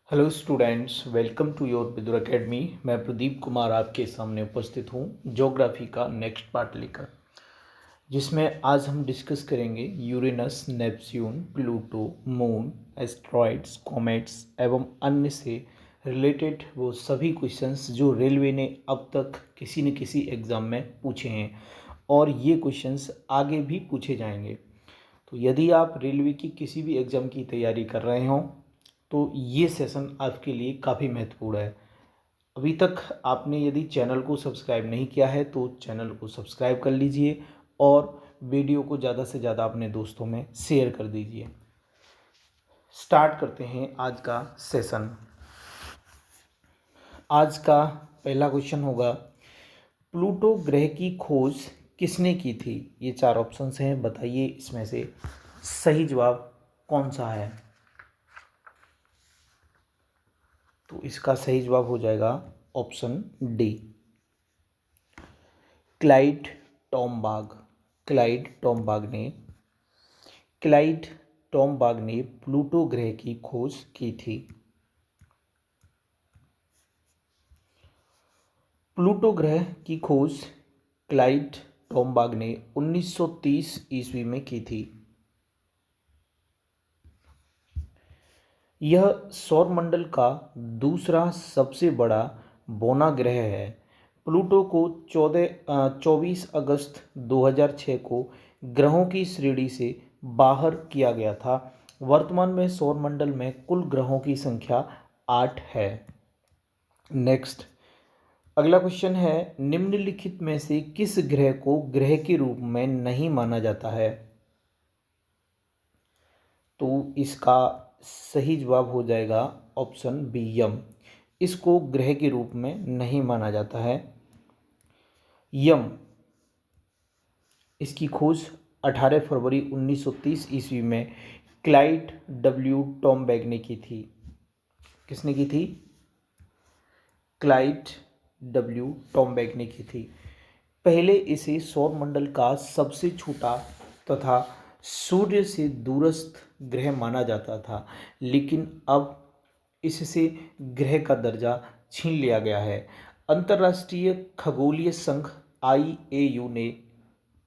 Hello students, welcome to your Vidur Academy. मैं प्रदीप कुमार आपके सामने उपस्थित हूँ ज्योग्राफी का नेक्स्ट पार्ट लेकर, जिसमें आज हम डिस्कस करेंगे Uranus, Neptune, Pluto, moon, asteroids, comets एवं अन्य से रिलेटेड वो सभी क्वेश्चंस जो रेलवे ने अब तक किसी न किसी एग्ज़ाम में पूछे हैं और ये क्वेश्चंस आगे भी पूछे जाएंगे। तो यदि आप रेलवे की किसी भी एग्ज़ाम की तैयारी कर रहे हों तो ये सेशन आपके लिए काफ़ी महत्वपूर्ण है। अभी तक आपने यदि चैनल को सब्सक्राइब नहीं किया है तो चैनल को सब्सक्राइब कर लीजिए और वीडियो को ज़्यादा से ज़्यादा अपने दोस्तों में शेयर कर दीजिए। स्टार्ट करते हैं आज का सेशन। आज का पहला क्वेश्चन होगा, प्लूटो ग्रह की खोज किसने की थी? ये चार ऑप्शंस हैं, बताइए इसमें से सही जवाब कौन सा है? तो इसका सही जवाब हो जाएगा ऑप्शन डी, क्लाइड टॉमबाग। क्लाइड टॉमबाग ने प्लूटो ग्रह की खोज की थी। प्लूटो ग्रह की खोज क्लाइड टॉमबाग ने 1930 ईस्वी में की थी। यह सौरमंडल का दूसरा सबसे बड़ा बौना ग्रह है। प्लूटो को 24 अगस्त 2006 को ग्रहों की श्रेणी से बाहर किया गया था। वर्तमान में सौरमंडल में कुल ग्रहों की संख्या 8 है। नेक्स्ट, अगला क्वेश्चन है, निम्नलिखित में से किस ग्रह को ग्रह के रूप में नहीं माना जाता है? तो इसका सही जवाब हो जाएगा ऑप्शन बी, यम। इसको ग्रह के रूप में नहीं माना जाता है। यम, इसकी खोज 18 फरवरी 1930 ईस्वी में क्लाइड डब्ल्यू टॉमबैग ने की थी। किसने की थी? क्लाइड डब्ल्यू टॉमबैग ने की थी। पहले इसे सौरमंडल का सबसे छोटा तथा सूर्य से दूरस्थ ग्रह माना जाता था, लेकिन अब इससे ग्रह का दर्जा छीन लिया गया है। अंतर्राष्ट्रीय खगोलीय संघ IAU ने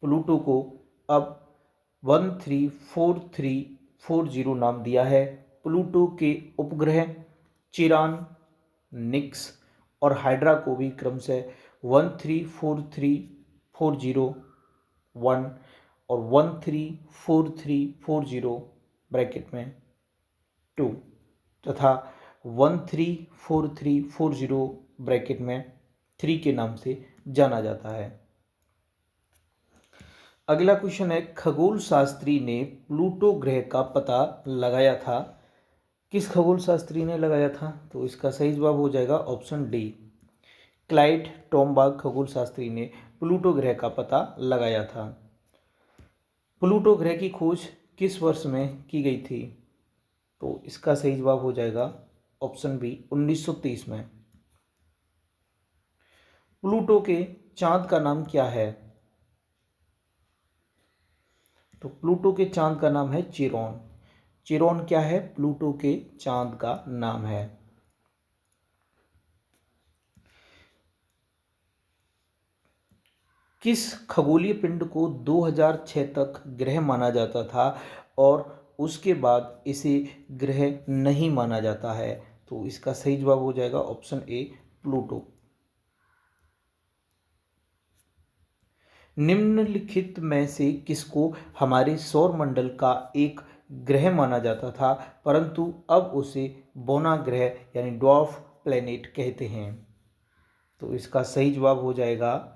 प्लूटो को अब 134340 नाम दिया है। प्लूटो के उपग्रह चिरान, निक्स और हाइड्रा को भी क्रमशः 134340 और 134340 ब्रैकेट में 2 तथा 134340 ब्रैकेट में 3 के नाम से जाना जाता है। अगला क्वेश्चन है, खगोल शास्त्री ने प्लूटो ग्रह का पता लगाया था। किस खगोल शास्त्री ने लगाया था? तो इसका सही जवाब हो जाएगा ऑप्शन डी, क्लाइड टॉमबाग खगोल शास्त्री ने प्लूटो ग्रह का पता लगाया था। प्लूटो ग्रह की खोज किस वर्ष में की गई थी? तो इसका सही जवाब हो जाएगा ऑप्शन बी, 1930 में। प्लूटो के चांद का नाम क्या है? तो प्लूटो के चांद का नाम है चिरोन। चिरोन क्या है? प्लूटो के चांद का नाम है। किस खगोलीय पिंड को 2006 तक ग्रह माना जाता था और उसके बाद इसे ग्रह नहीं माना जाता है? तो इसका सही जवाब हो जाएगा ऑप्शन ए, प्लूटो। निम्नलिखित में से किसको हमारे सौरमंडल का एक ग्रह माना जाता था परंतु अब उसे बौना ग्रह यानी ड्वार्फ प्लैनेट कहते हैं? तो इसका सही जवाब हो जाएगा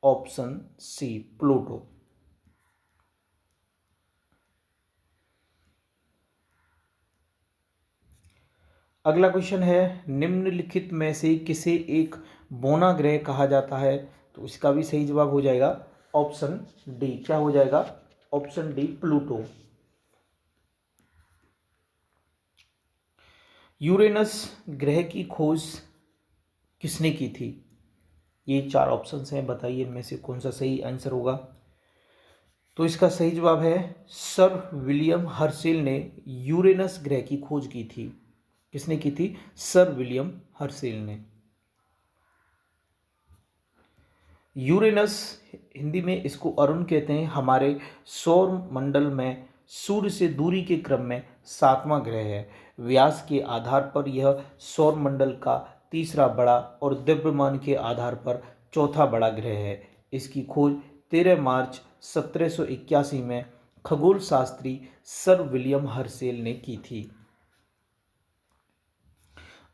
ऑप्शन सी, प्लूटो। अगला क्वेश्चन है, निम्नलिखित में से किसे एक बौना ग्रह कहा जाता है? तो इसका भी सही जवाब हो जाएगा ऑप्शन डी। क्या हो जाएगा? Option D, Pluto. यूरेनस ग्रह की खोज किसने की थी? ये चार ऑप्शंस हैं, बताइए इनमें से कौन सा सही आंसर होगा? तो इसका सही जवाब है सर विलियम हर्शेल ने यूरेनस ग्रह की खोज की थी। किसने की थी? सर विलियम हर्शेल ने। यूरेनस, हिंदी में इसको अरुण कहते हैं, हमारे सौर मंडल में सूर्य से दूरी के क्रम में 7वां ग्रह है। व्यास के आधार पर यह सौर मंडल का तीसरा बड़ा और द्रव्यमान के आधार पर चौथा बड़ा ग्रह है। इसकी खोज 13 मार्च 1781 में खगोल शास्त्री सर विलियम हर्शेल ने की थी।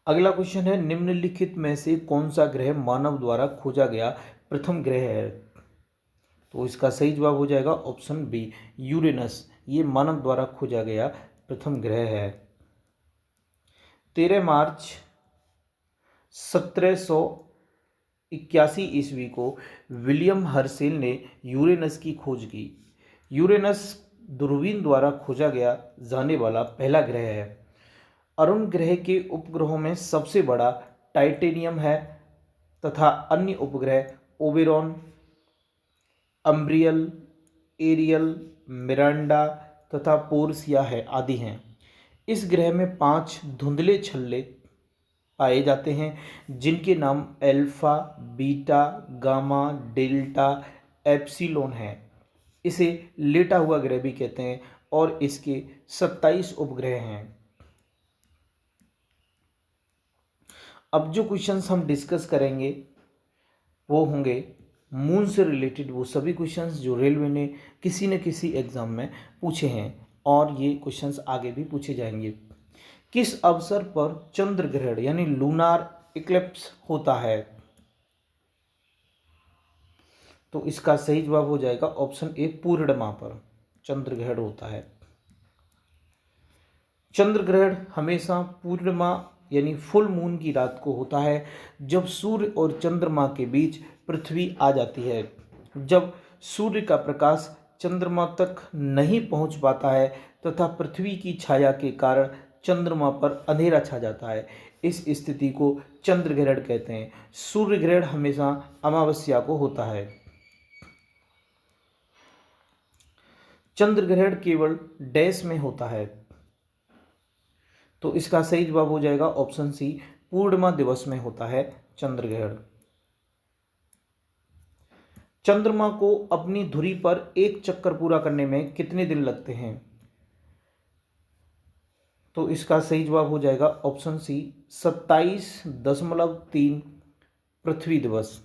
अगला क्वेश्चन है, निम्नलिखित में से कौन सा ग्रह मानव द्वारा खोजा गया प्रथम ग्रह है? तो इसका सही जवाब हो जाएगा ऑप्शन बी, यूरेनस। ये मानव द्वारा खोजा गया प्रथम ग्रह है। 13 मार्च 1781 ईस्वी को विलियम हर्शेल ने यूरेनस की खोज की। यूरेनस दूरबीन द्वारा खोजा गया जाने वाला पहला ग्रह है। अरुण ग्रह के उपग्रहों में सबसे बड़ा टाइटेनियम है तथा अन्य उपग्रह ओबेरॉन, अम्ब्रियल, एरियल, मिरांडा तथा पोर्सिया है आदि हैं। इस ग्रह में 5 धुंधले छल्ले पाए जाते हैं जिनके नाम alpha, beta, gamma, delta, epsilon है। इसे लेटा हुआ ग्रह भी कहते हैं और इसके 27 उपग्रह हैं। अब जो क्वेश्चंस हम डिस्कस करेंगे वो होंगे मून से रिलेटेड वो सभी क्वेश्चंस जो रेलवे ने किसी न किसी एग्जाम में पूछे हैं और ये क्वेश्चंस आगे भी पूछे जाएंगे। किस अवसर पर चंद्र ग्रहण यानी लूनार इक्लिप्स होता है? तो इसका सही जवाब हो जाएगा ऑप्शन ए, पूर्णिमा पर चंद्र ग्रहण होता है। चंद्र ग्रहण हमेशा पूर्णिमा यानी फुल मून की रात को होता है, जब सूर्य और चंद्रमा के बीच पृथ्वी आ जाती है। जब सूर्य का प्रकाश चंद्रमा तक नहीं पहुंच पाता है तथा पृथ्वी की छाया के कारण चंद्रमा पर अंधेरा छा जाता है, इस स्थिति को चंद्र ग्रहण कहते हैं। सूर्य ग्रहण हमेशा अमावस्या को होता है। चंद्र ग्रहण केवल डैश में होता है। तो इसका सही जवाब हो जाएगा ऑप्शन सी, पूर्णिमा दिवस में होता है चंद्र ग्रहण। चंद्रमा को अपनी धुरी पर एक चक्कर पूरा करने में कितने दिन लगते हैं? तो इसका सही जवाब हो जाएगा ऑप्शन सी, 27.3 पृथ्वी दिवस।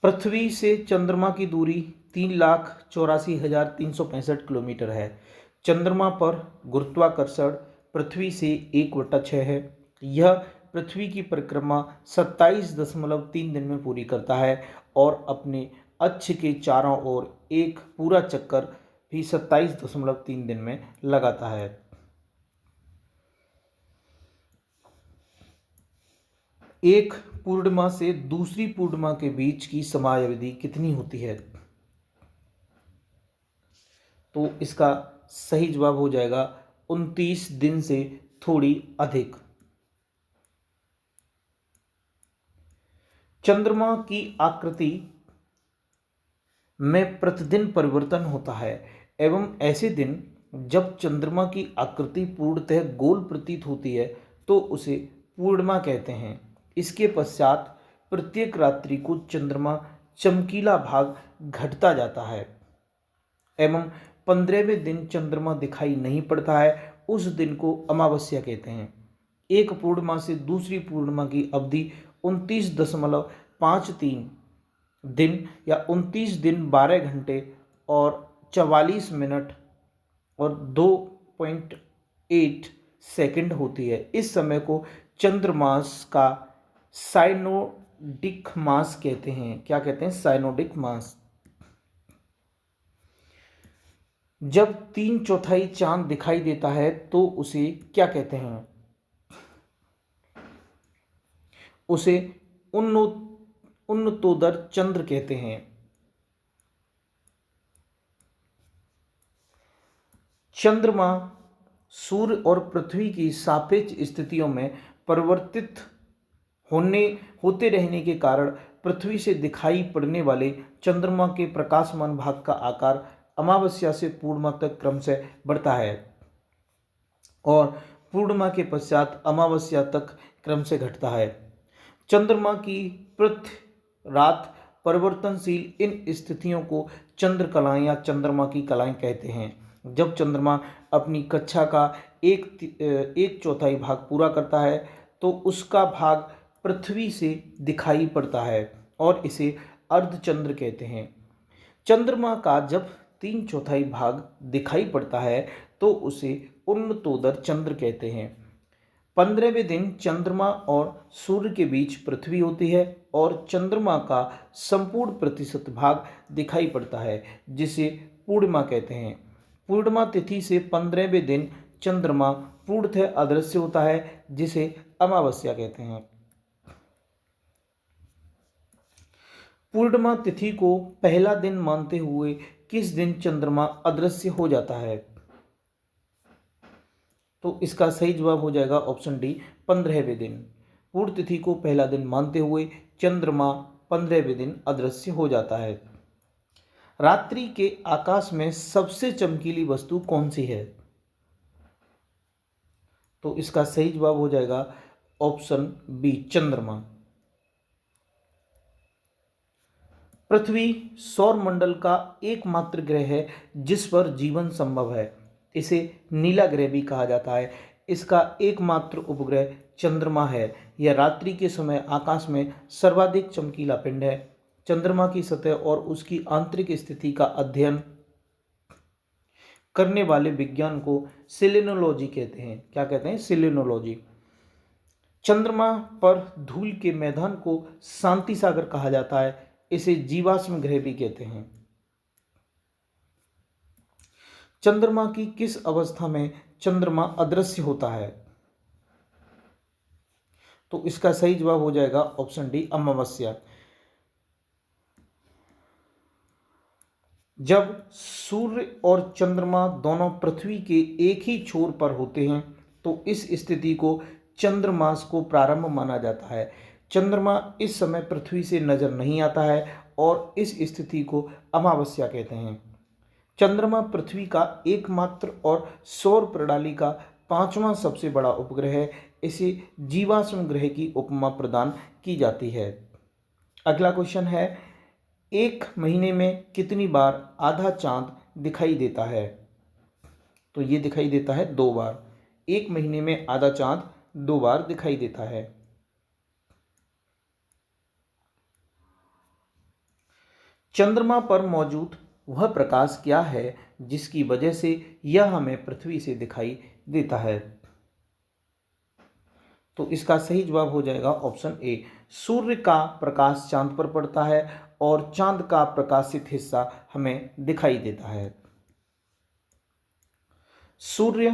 पृथ्वी से चंद्रमा की दूरी 3,84,365 किलोमीटर है। चंद्रमा पर गुरुत्वाकर्षण पृथ्वी से 1/6 है। यह पृथ्वी की परिक्रमा 27.3 दिन में पूरी करता है और अपने अक्ष के चारों ओर एक पूरा चक्कर भी 27.3 दिन में लगाता है। एक पूर्णिमा से दूसरी पूर्णिमा के बीच की समयावधि कितनी होती है? तो इसका सही जवाब हो जाएगा 29 दिन से थोड़ी अधिक। चंद्रमा की आकृति में प्रतिदिन परिवर्तन होता है एवं ऐसे दिन जब चंद्रमा की आकृति पूर्णतः गोल प्रतीत होती है तो उसे पूर्णिमा कहते हैं। इसके पश्चात प्रत्येक रात्रि को चंद्रमा चमकीला भाग घटता जाता है एवं 15वें दिन चंद्रमा दिखाई नहीं पड़ता है। उस दिन को अमावस्या कहते हैं। एक पूर्णिमा से दूसरी पूर्णिमा की अवधि 29.53 दिन या 29 दिन 12 घंटे और 44 मिनट और 2.8 सेकंड होती है। इस समय को चंद्रमास का साइनोडिक मास कहते हैं। क्या कहते हैं? साइनोडिक मास। जब 3/4 चांद दिखाई देता है तो उसे क्या कहते हैं? उसे उन्नतोदर चंद्र कहते हैं। चंद्रमा सूर्य और पृथ्वी की सापेक्ष स्थितियों में परिवर्तित होते रहने के कारण पृथ्वी से दिखाई पड़ने वाले चंद्रमा के प्रकाशमान भाग का आकार अमावस्या से पूर्णिमा तक क्रम से बढ़ता है और पूर्णिमा के पश्चात अमावस्या तक क्रम से घटता है। चंद्रमा की प्रति रात परिवर्तनशील इन स्थितियों को चंद्रकलाएं या चंद्रमा की कलाएं कहते हैं। जब चंद्रमा अपनी कक्षा का एक चौथाई भाग पूरा करता है तो उसका भाग पृथ्वी से दिखाई पड़ता है और इसे अर्धचंद्र कहते हैं। चंद्रमा का जब 3/4 भाग दिखाई पड़ता है तो उसे उन्नतोदर चंद्र कहते हैं। 15वें दिन चंद्रमा और सूर्य के बीच पृथ्वी होती है और चंद्रमा का संपूर्ण प्रतिशत भाग दिखाई पड़ता है जिसे पूर्णिमा कहते हैं। पूर्णिमा तिथि से 15वें दिन चंद्रमा पूर्णतः अदृश्य होता है जिसे अमावस्या कहते हैं। पूर्णिमा तिथि को पहला दिन मानते हुए किस दिन चंद्रमा अदृश्य हो जाता है? तो इसका सही जवाब हो जाएगा ऑप्शन डी, 15वें दिन। पूर्ण तिथि को पहला दिन मानते हुए चंद्रमा 15वें दिन अदृश्य हो जाता है। रात्रि के आकाश में सबसे चमकीली वस्तु कौन सी है? तो इसका सही जवाब हो जाएगा ऑप्शन बी, चंद्रमा। पृथ्वी सौर मंडल का एकमात्र ग्रह है जिस पर जीवन संभव है। इसे नीला ग्रह भी कहा जाता है। इसका एकमात्र उपग्रह चंद्रमा है। यह रात्रि के समय आकाश में सर्वाधिक चमकीला पिंड है। चंद्रमा की सतह और उसकी आंतरिक स्थिति का अध्ययन करने वाले विज्ञान को सेलेनोलॉजी कहते हैं। क्या कहते हैं? सेलेनोलॉजी। चंद्रमा पर धूल के मैदान को शांति सागर कहा जाता है। इसे जीवाश्म ग्रह भी कहते हैं। चंद्रमा की किस अवस्था में चंद्रमा अदृश्य होता है? तो इसका सही जवाब हो जाएगा ऑप्शन डी, अमावस्या। जब सूर्य और चंद्रमा दोनों पृथ्वी के एक ही छोर पर होते हैं तो इस स्थिति को चंद्रमास को प्रारंभ माना जाता है। चंद्रमा इस समय पृथ्वी से नजर नहीं आता है और इस स्थिति को अमावस्या कहते हैं। चंद्रमा पृथ्वी का एकमात्र और सौर प्रणाली का 5वां सबसे बड़ा उपग्रह है। इसे जीवाश्म ग्रह की उपमा प्रदान की जाती है। अगला क्वेश्चन है, एक महीने में कितनी बार आधा चांद दिखाई देता है? तो ये दिखाई देता है 2 बार। एक महीने में आधा चांद 2 बार दिखाई देता है। चंद्रमा पर मौजूद वह प्रकाश क्या है जिसकी वजह से यह हमें पृथ्वी से दिखाई देता है? तो इसका सही जवाब हो जाएगा ऑप्शन ए, सूर्य का प्रकाश चांद पर पड़ता है और चांद का प्रकाशित हिस्सा हमें दिखाई देता है। सूर्य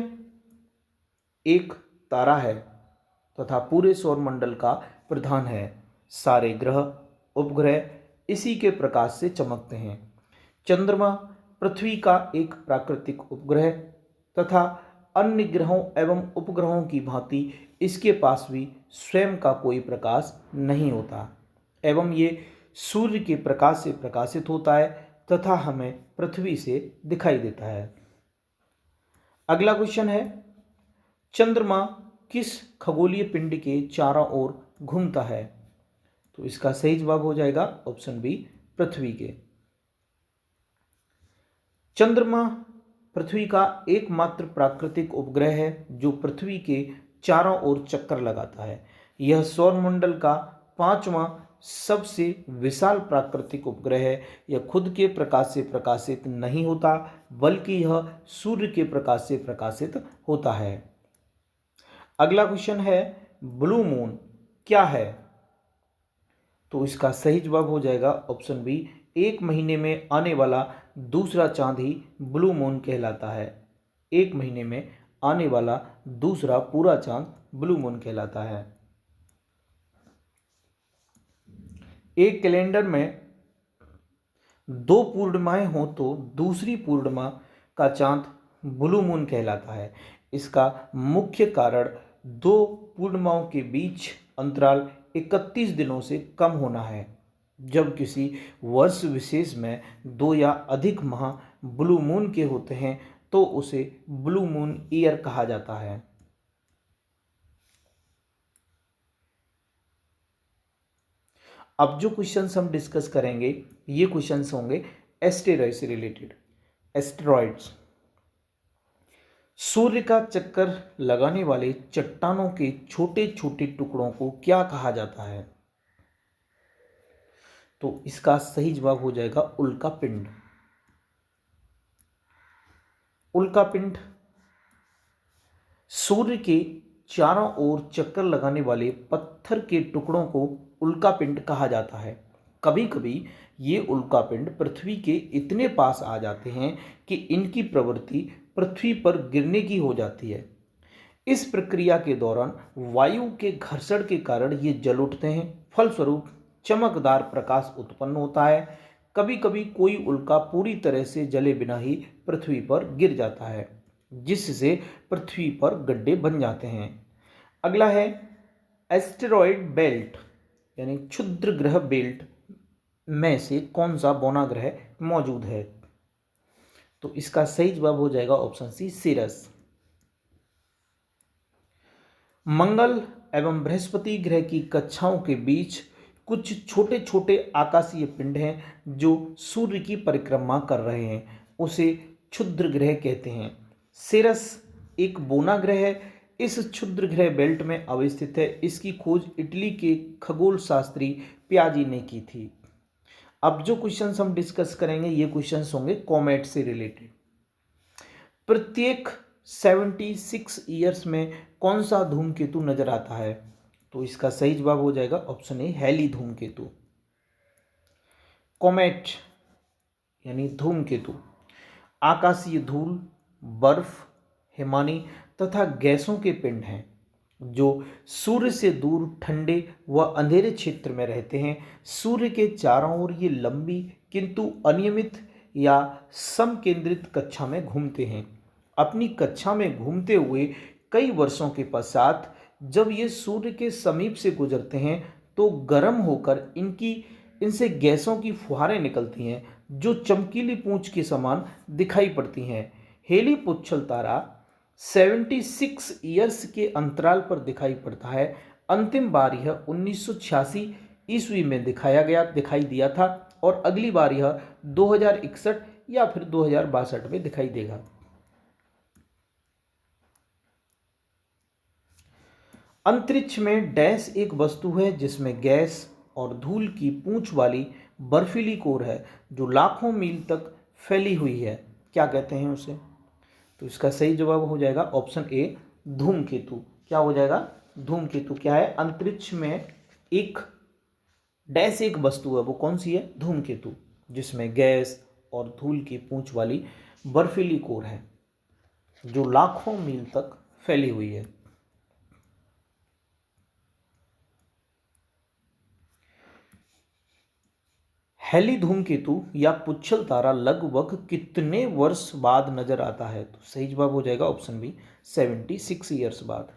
एक तारा है तथा पूरे सौर मंडल का प्रधान है। सारे ग्रह उपग्रह इसी के प्रकाश से चमकते हैं। चंद्रमा पृथ्वी का एक प्राकृतिक उपग्रह तथा अन्य ग्रहों एवं उपग्रहों की भांति इसके पास भी स्वयं का कोई प्रकाश नहीं होता एवं ये सूर्य के प्रकाश से प्रकाशित होता है तथा हमें पृथ्वी से दिखाई देता है। अगला क्वेश्चन है, चंद्रमा किस खगोलीय पिंड के चारों ओर घूमता है? तो इसका सही जवाब हो जाएगा ऑप्शन बी, पृथ्वी के। चंद्रमा पृथ्वी का एकमात्र प्राकृतिक उपग्रह है जो पृथ्वी के चारों ओर चक्कर लगाता है। यह सौरमंडल का 5वां सबसे विशाल प्राकृतिक उपग्रह है। यह खुद के प्रकाश से प्रकाशित नहीं होता बल्कि यह सूर्य के प्रकाश से प्रकाशित होता है। अगला क्वेश्चन है, ब्लू मून क्या है? तो इसका सही जवाब हो जाएगा ऑप्शन बी, एक महीने में आने वाला दूसरा चांद ही ब्लू मून कहलाता है। एक महीने में आने वाला दूसरा पूरा चांद ब्लू मून कहलाता है। एक कैलेंडर में 2 पूर्णिमाएं हो तो दूसरी पूर्णिमा का चांद ब्लू मून कहलाता है। इसका मुख्य कारण 2 पूर्णिमाओं के बीच अंतराल 31 दिनों से कम होना है। जब किसी वर्ष विशेष में 2 या अधिक माह ब्लू मून के होते हैं तो उसे ब्लू मून ईयर कहा जाता है। अब जो क्वेश्चंस हम डिस्कस करेंगे ये क्वेश्चंस होंगे एस्टेरॉइड से रिलेटेड। एस्टेरॉइड्स सूर्य का चक्कर लगाने वाले चट्टानों के छोटे छोटे टुकड़ों को क्या कहा जाता है? तो इसका सही जवाब हो जाएगा उल्का पिंड। उल्का पिंड सूर्य के चारों ओर चक्कर लगाने वाले पत्थर के टुकड़ों को उल्का पिंड कहा जाता है। कभी कभी ये उल्का पिंड पृथ्वी के इतने पास आ जाते हैं कि इनकी प्रवृत्ति पृथ्वी पर गिरने की हो जाती है। इस प्रक्रिया के दौरान वायु के घर्षण के कारण ये जल उठते हैं, फलस्वरूप चमकदार प्रकाश उत्पन्न होता है। कभी कभी कोई उल्का पूरी तरह से जले बिना ही पृथ्वी पर गिर जाता है, जिससे पृथ्वी पर गड्ढे बन जाते हैं। अगला है एस्टेरॉयड बेल्ट यानी क्षुद्र ग्रह बेल्ट में से कौन सा बौना ग्रह मौजूद है? तो इसका सही जवाब हो जाएगा ऑप्शन सी सीरस। मंगल एवं बृहस्पति ग्रह की कक्षाओं के बीच कुछ छोटे छोटे आकाशीय पिंड हैं जो सूर्य की परिक्रमा कर रहे हैं, उसे क्षुद्र ग्रह कहते हैं। सीरस एक बौना ग्रह है। इस क्षुद्र ग्रह बेल्ट में अवस्थित है। इसकी खोज इटली के खगोल शास्त्री पियाजी ने की थी। अब जो क्वेश्चंस हम डिस्कस करेंगे ये क्वेश्चंस होंगे कॉमेट से रिलेटेड। प्रत्येक 76 ईयर्स में कौन सा धूमकेतु नजर आता है? तो इसका सही जवाब हो जाएगा ऑप्शन ए हैली धूमकेतु। कॉमेट यानी धूमकेतु आकाशीय धूल, बर्फ, हिमानी तथा गैसों के पिंड हैं जो सूर्य से दूर ठंडे व अंधेरे क्षेत्र में रहते हैं। सूर्य के चारों ओर ये लंबी किंतु अनियमित या समकेंद्रित कक्षा में घूमते हैं। अपनी कक्षा में घूमते हुए कई वर्षों के पश्चात जब ये सूर्य के समीप से गुजरते हैं तो गर्म होकर इनसे गैसों की फुहारें निकलती हैं जो चमकीली पूंछ के समान दिखाई पड़ती हैं। हेली पुच्छल तारा 76 ईयर्स के अंतराल पर दिखाई पड़ता है। अंतिम बार यह 1986 ईस्वी में दिखाई दिया था और अगली बार यह 2061 या फिर 2062 में दिखाई देगा। अंतरिक्ष में डैश एक वस्तु है जिसमें गैस और धूल की पूंछ वाली बर्फीली कोर है जो लाखों मील तक फैली हुई है। क्या कहते हैं उसे? तो इसका सही जवाब हो जाएगा ऑप्शन ए धूमकेतु। क्या हो जाएगा? धूमकेतु क्या है? अंतरिक्ष में एक डैश एक वस्तु है, वो कौन सी है? धूमकेतु, जिसमें गैस और धूल की पूंछ वाली बर्फीली कोर है जो लाखों मील तक फैली हुई है। हैली धूमकेतु या पुच्छल तारा लगभग कितने वर्ष बाद नजर आता है? तो सही जवाब हो जाएगा ऑप्शन बी 76 ईयर्स बाद।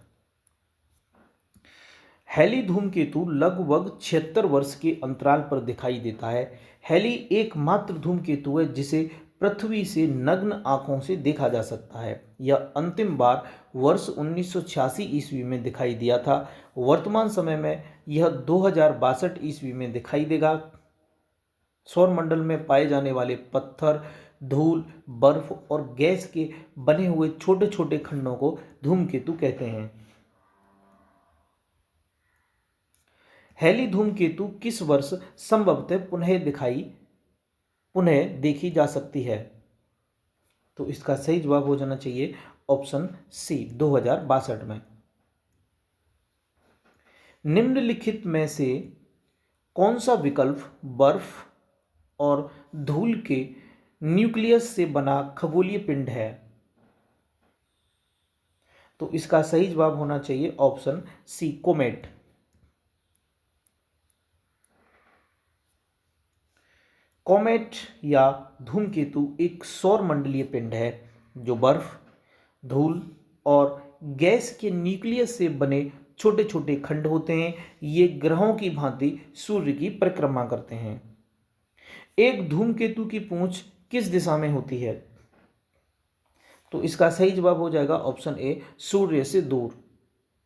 हैली धूमकेतु लगभग 76 वर्ष के अंतराल पर दिखाई देता है। हैली एकमात्र धूमकेतु है जिसे पृथ्वी से नग्न आंखों से देखा जा सकता है। यह अंतिम बार वर्ष 1986 ईस्वी में दिखाई दिया था। वर्तमान समय में यह 2062 ईस्वी में दिखाई देगा। सौरमंडल में पाए जाने वाले पत्थर, धूल, बर्फ और गैस के बने हुए छोटे छोटे खंडों को धूमकेतु कहते हैं। हैली धूमकेतु किस वर्ष संभवतः पुनः देखी जा सकती है? तो इसका सही जवाब हो जाना चाहिए ऑप्शन सी 2062 में। निम्नलिखित में से कौन सा विकल्प बर्फ और धूल के न्यूक्लियस से बना खगोलीय पिंड है? तो इसका सही जवाब होना चाहिए ऑप्शन सी कोमेट। कोमेट या धूमकेतु एक सौर मंडलीय पिंड है जो बर्फ, धूल और गैस के न्यूक्लियस से बने छोटे छोटे खंड होते हैं। ये ग्रहों की भांति सूर्य की परिक्रमा करते हैं। एक धूमकेतु की पूंछ किस दिशा में होती है? तो इसका सही जवाब हो जाएगा ऑप्शन ए, सूर्य से दूर।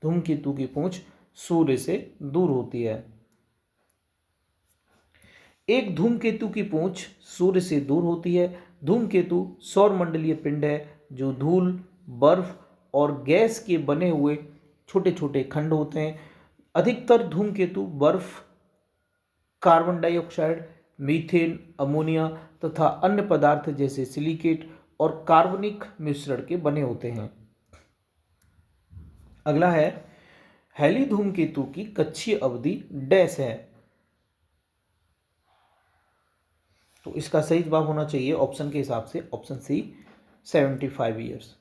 धूमकेतु की पूंछ सूर्य से दूर होती है। एक धूमकेतु की पूंछ सूर्य से दूर होती है। धूमकेतु सौरमंडलीय पिंड है जो धूल, बर्फ और गैस के बने हुए छोटे छोटे खंड होते हैं। अधिकतर धूमकेतु बर्फ, कार्बन डाइऑक्साइड, मीथेन, अमोनिया तथा अन्य पदार्थ जैसे सिलिकेट और कार्बनिक मिश्रण के बने होते हैं। अगला है, हैली धूमकेतु की कक्षीय अवधि डैश है। तो इसका सही जवाब होना चाहिए ऑप्शन के हिसाब से ऑप्शन सी, 75 ईयर्स।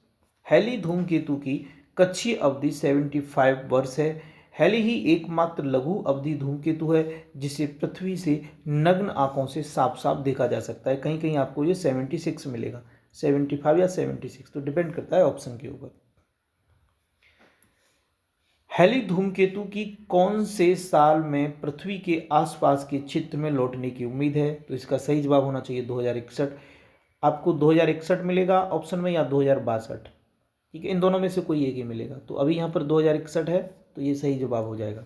हैली धूमकेतु की कक्षीय अवधि 75 वर्ष है। हैली ही एकमात्र लघु अवधि धूमकेतु है जिसे पृथ्वी से नग्न आंखों से साफ साफ देखा जा सकता है। कहीं कहीं आपको ये 76 मिलेगा, 75 या 76, तो डिपेंड करता है ऑप्शन के ऊपर। हैली धूमकेतु की कौन से साल में पृथ्वी के आसपास के क्षेत्र में लौटने की उम्मीद है? तो इसका सही जवाब होना चाहिए 2061। आपको 2061 मिलेगा ऑप्शन में या 2062, ठीक है, इन दोनों में से कोई एक ही मिलेगा। तो अभी यहाँ पर 2061 है, तो ये सही जवाब हो जाएगा।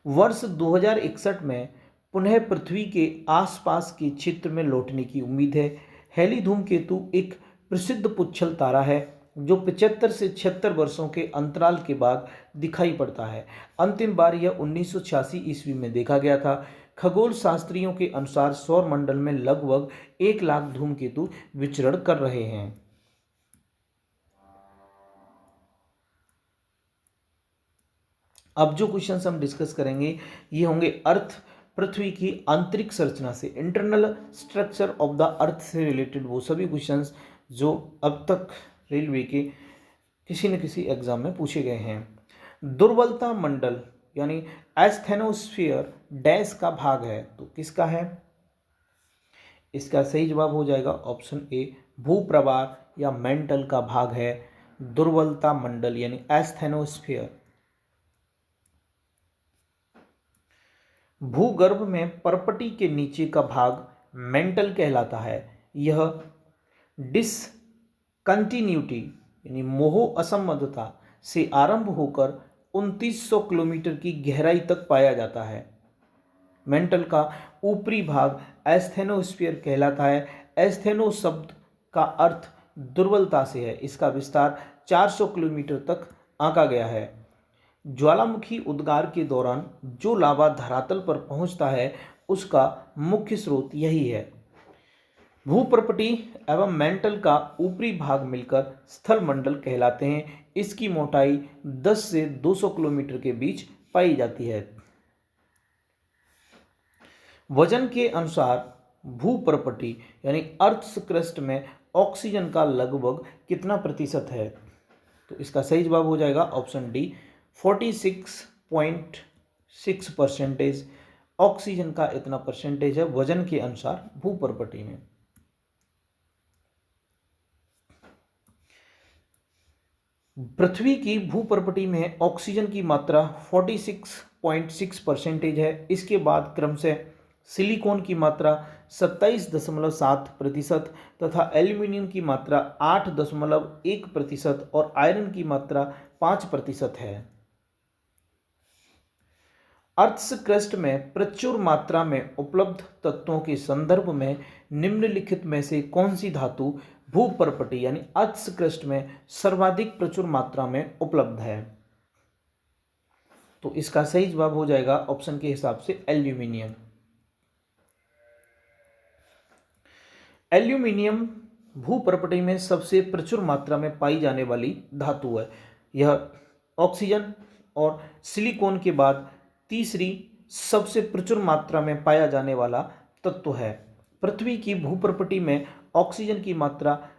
वर्ष 2061 में पुनः पृथ्वी के आसपास के क्षेत्र में लौटने की उम्मीद है। हैली धूमकेतु एक प्रसिद्ध पुच्छल तारा है जो 75 से 76 वर्षों के अंतराल के बाद दिखाई पड़ता है। अंतिम बार यह 1986 ईस्वी में देखा गया था। खगोल शास्त्रियों के अनुसार सौरमंडल में लगभग 1 लाख धूमकेतु विचरण कर रहे हैं। अब जो क्वेश्चंस हम डिस्कस करेंगे ये होंगे अर्थ, पृथ्वी की आंतरिक संरचना से, internal structure of the earth से रिलेटेड वो सभी क्वेश्चंस जो अब तक रेलवे के किसी न किसी एग्जाम में पूछे गए हैं। दुर्बलता मंडल यानी एस्थेनोस्फीयर डैश का भाग है, तो किसका है? इसका सही जवाब हो जाएगा ऑप्शन ए, भूप्रवार या मेंटल का भाग है दुर्बलता मंडल यानी एस्थेनोस्फीयर। भूगर्भ में परपटी के नीचे का भाग मेंटल कहलाता है। यह डिसकंटिन्यूटी यानी मोह असंबद्धता से आरंभ होकर 2900 किलोमीटर की गहराई तक पाया जाता है। मेंटल का ऊपरी भाग एस्थेनोस्फीयर कहलाता है। एस्थेनो शब्द का अर्थ दुर्बलता से है। इसका विस्तार 400 किलोमीटर तक आंका गया है। ज्वालामुखी उद्गार के दौरान जो लावा धरातल पर पहुंचता है उसका मुख्य स्रोत यही है। भूप्रपटी एवं मेंटल का ऊपरी भाग मिलकर स्थल मंडल कहलाते हैं। इसकी मोटाई 10 से 200 किलोमीटर के बीच पाई जाती है। वजन के अनुसार भूप्रपटी यानी अर्थ क्रस्ट में ऑक्सीजन का लगभग कितना प्रतिशत है? तो इसका सही जवाब हो जाएगा ऑप्शन डी, 46.6%। ऑक्सीजन का इतना परसेंटेज है वजन के अनुसार भूप्रपटी में। पृथ्वी की भूप्रपटी में ऑक्सीजन की मात्रा 46.6% है। इसके बाद क्रमशः सिलिकॉन की मात्रा 27.7% तथा एल्यूमिनियम की मात्रा 8.1% और आयरन की मात्रा 5% है। अर्थ क्रस्ट में प्रचुर मात्रा में उपलब्ध तत्वों के संदर्भ में निम्नलिखित में से कौन सी धातु भूप्रपटी यानी अर्थ क्रस्ट में सर्वाधिक प्रचुर मात्रा में उपलब्ध है? तो इसका सही जवाब हो जाएगा ऑप्शन के हिसाब से एल्यूमिनियम। एल्यूमिनियम भूप्रपटी में सबसे प्रचुर मात्रा में पाई जाने वाली धातु है। यह ऑक्सीजन और सिलिकॉन के बाद तीसरी सबसे प्रचुर मात्रा में पाया जाने वाला तत्व है। पृथ्वी की भूप्रपटी में ऑक्सीजन की मात्रा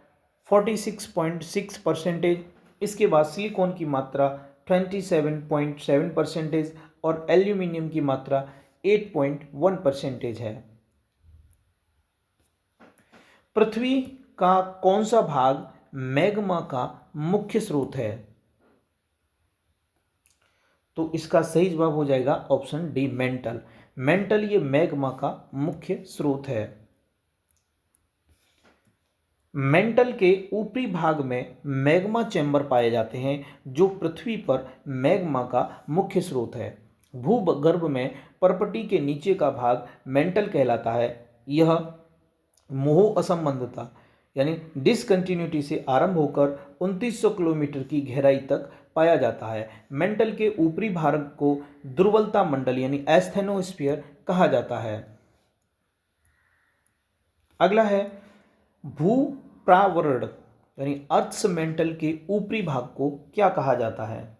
46.6%, इसके बाद सिलिकॉन की मात्रा 27.7% और एल्यूमिनियम की मात्रा 8.1% है। पृथ्वी का कौन सा भाग मैग्मा का मुख्य स्रोत है? तो इसका सही जवाब हो जाएगा ऑप्शन डी, मेंटल। मेंटल ये मैग्मा का मुख्य स्रोत है। मेंटल के ऊपरी भाग में मैग्मा चैम्बर पाए जाते हैं जो पृथ्वी पर मैग्मा का मुख्य स्रोत है। भूगर्भ में पर्पटी के नीचे का भाग मेंटल कहलाता है। यह मोह असंबंधता यानी डिसकंटिन्यूटी से आरंभ होकर 2900 किलोमीटर की गहराई तक पाया जाता है। मेंटल के ऊपरी भाग को दुर्बलता मंडल यानी एस्थेनोस्फीयर कहा जाता है। अगला है भूप्रावरण यानी अर्थ मेंटल के ऊपरी भाग को क्या कहा जाता है?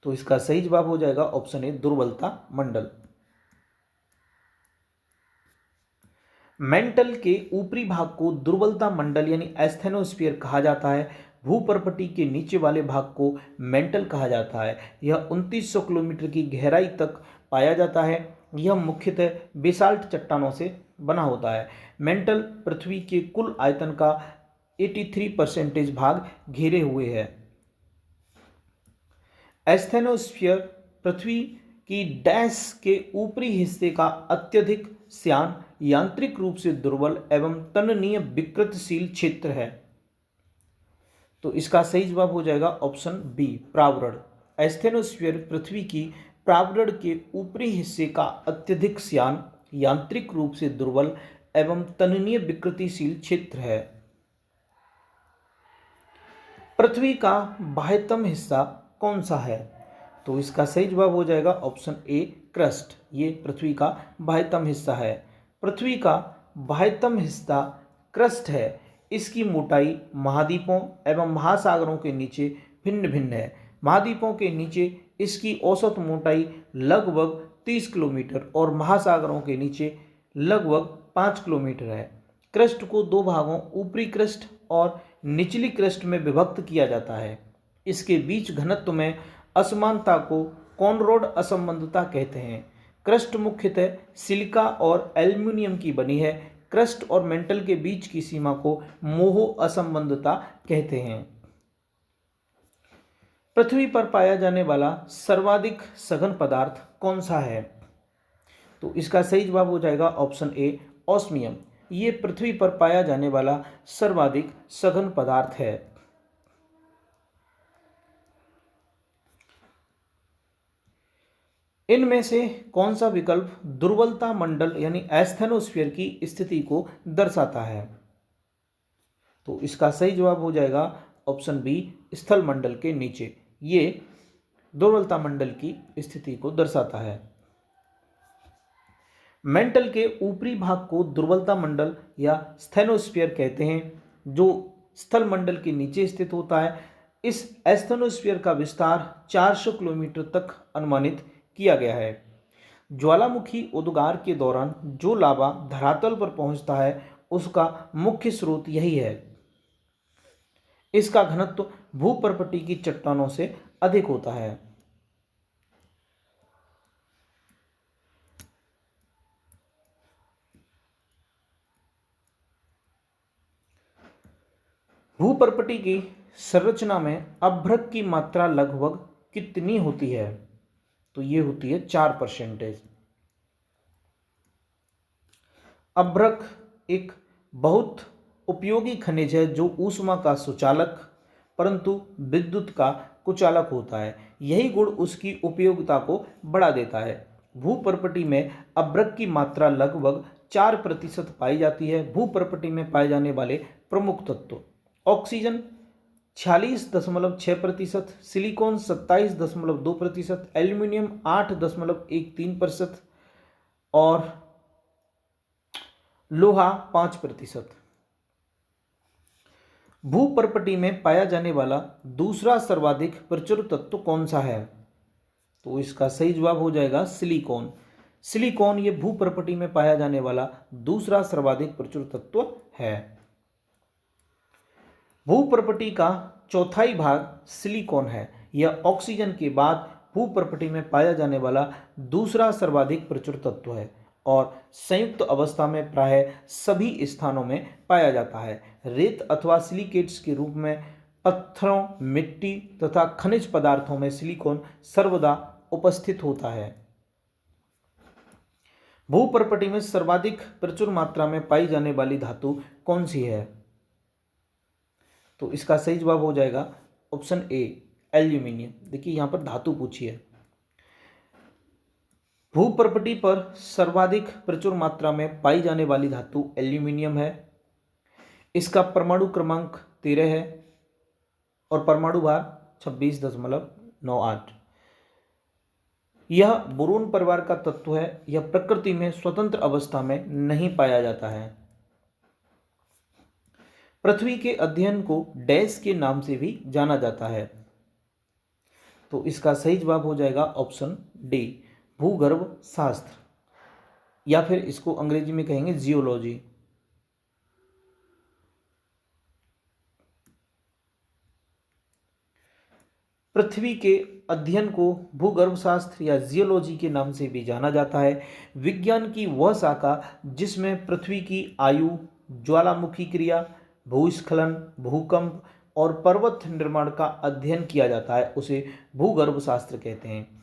तो इसका सही जवाब हो जाएगा ऑप्शन ए, दुर्बलता मंडल। मेंटल के ऊपरी भाग को दुर्बलता मंडल यानी एस्थेनोस्फीयर कहा जाता है। भूपर्पटी के नीचे वाले भाग को मेंटल कहा जाता है। यह 2900 किलोमीटर की गहराई तक पाया जाता है। यह मुख्यतः बेसाल्ट चट्टानों से बना होता है। मेंटल पृथ्वी के कुल आयतन का 83% भाग घेरे हुए है। एस्थेनोस्फीयर पृथ्वी की डैश के ऊपरी हिस्से का अत्यधिक श्यान, यांत्रिक रूप से दुर्बल एवं तन्नीय विकृतशील क्षेत्र है। तो इसका सही जवाब हो जाएगा ऑप्शन बी, प्रावरण। एस्थेनोस्फीयर पृथ्वी की प्रावरण के ऊपरी हिस्से का अत्यधिक श्यान, यांत्रिक रूप से दुर्बल एवं तन्नीय विकृतिशील क्षेत्र है। पृथ्वी का बाह्यतम हिस्सा कौन सा है? तो इसका सही जवाब हो जाएगा ऑप्शन ए, क्रस्ट। ये पृथ्वी का बाह्यतम हिस्सा है। पृथ्वी का बाह्यतम हिस्सा क्रस्ट है। इसकी मोटाई महाद्वीपों एवं महासागरों के नीचे भिन्न भिन्न है। महाद्वीपों के नीचे इसकी औसत मोटाई लगभग 30 किलोमीटर और महासागरों के नीचे लगभग 5 किलोमीटर है। क्रस्ट को दो भागों, ऊपरी क्रस्ट और निचली क्रस्ट में विभक्त किया जाता है। इसके बीच घनत्व में असमानता को कॉनरोड असंबंधता कहते हैं। क्रस्ट मुख्यतः सिलिका और एल्यूमिनियम की बनी है। क्रस्ट और मेंटल के बीच की सीमा को मोह असंबंधता कहते हैं। पृथ्वी पर पाया जाने वाला सर्वाधिक सघन पदार्थ कौन सा है? तो इसका सही जवाब हो जाएगा ऑप्शन ए, ऑस्मियम। ये पृथ्वी पर पाया जाने वाला सर्वाधिक सघन पदार्थ है। इनमें से कौन सा विकल्प दुर्बलता मंडल यानी एस्थेनोस्फीयर की स्थिति को दर्शाता है? तो इसका सही जवाब हो जाएगा ऑप्शन बी, स्थल मंडल के नीचे। ये दुर्बलता मंडल की स्थिति को दर्शाता है। मेंटल के ऊपरी भाग को दुर्बलता मंडल या स्थेनोस्फीयर कहते हैं, जो स्थल मंडल के नीचे स्थित होता है। इस एस्थेनोस्फीयर का विस्तार 400 किलोमीटर तक अनुमानित किया गया है। ज्वालामुखी उद्गार के दौरान जो लावा धरातल पर पहुंचता है उसका मुख्य स्रोत यही है। इसका घनत्व भूपर्पटी की चट्टानों से अधिक होता है। भूपर्पटी की संरचना में अभ्रक की मात्रा लगभग कितनी होती है? तो ये होती है 4%। अभ्रक एक बहुत उपयोगी खनिज है जो ऊष्मा का सुचालक परंतु विद्युत का कुचालक होता है। यही गुण उसकी उपयोगिता को बढ़ा देता है। भूपर्पटी में अभ्रक की मात्रा लगभग 4% पाई जाती है। भूपर्पटी में पाए जाने वाले प्रमुख तत्व: ऑक्सीजन 46.6%, सिलिकॉन 27.2%, एल्यूमिनियम 8.13% और लोहा 5%। भूपर्पटी में पाया जाने वाला दूसरा सर्वाधिक प्रचुर तत्व कौन सा है? तो इसका सही जवाब हो जाएगा सिलिकॉन। सिलिकॉन ये भूपर्पटी में पाया जाने वाला दूसरा सर्वाधिक प्रचुर तत्व है। भूपर्पटी का चौथाई भाग सिलिकॉन है। यह ऑक्सीजन के बाद भूपर्पटी में पाया जाने वाला दूसरा सर्वाधिक प्रचुर तत्व है। और संयुक्त अवस्था में प्रायः सभी स्थानों में पाया जाता है। रेत अथवा सिलिकेट्स के रूप में पत्थरों, मिट्टी तथा खनिज पदार्थों में सिलिकॉन सर्वदा उपस्थित होता है। भूपर्पटी में सर्वाधिक प्रचुर मात्रा में पाई जाने वाली धातु कौन सी है? तो इसका सही जवाब हो जाएगा ऑप्शन ए, एल्यूमिनियम। देखिए यहां पर धातु पूछी है। भूपर्पटी पर सर्वाधिक प्रचुर मात्रा में पाई जाने वाली धातु एल्यूमिनियम है। इसका परमाणु क्रमांक 13 है और परमाणु भार 26.98। यह बोरोन परिवार का तत्व है। यह प्रकृति में स्वतंत्र अवस्था में नहीं पाया जाता है। पृथ्वी के अध्ययन को डैश के नाम से भी जाना जाता है। तो इसका सही जवाब हो जाएगा ऑप्शन डी, भूगर्भ शास्त्र, या फिर इसको अंग्रेजी में कहेंगे जियोलॉजी। पृथ्वी के अध्ययन को भूगर्भ शास्त्र या जियोलॉजी के नाम से भी जाना जाता है। विज्ञान की वह शाखा जिसमें पृथ्वी की आयु, ज्वालामुखी क्रिया, भूस्खलन, भूकंप और पर्वत निर्माण का अध्ययन किया जाता है, उसे भूगर्भ शास्त्र कहते हैं।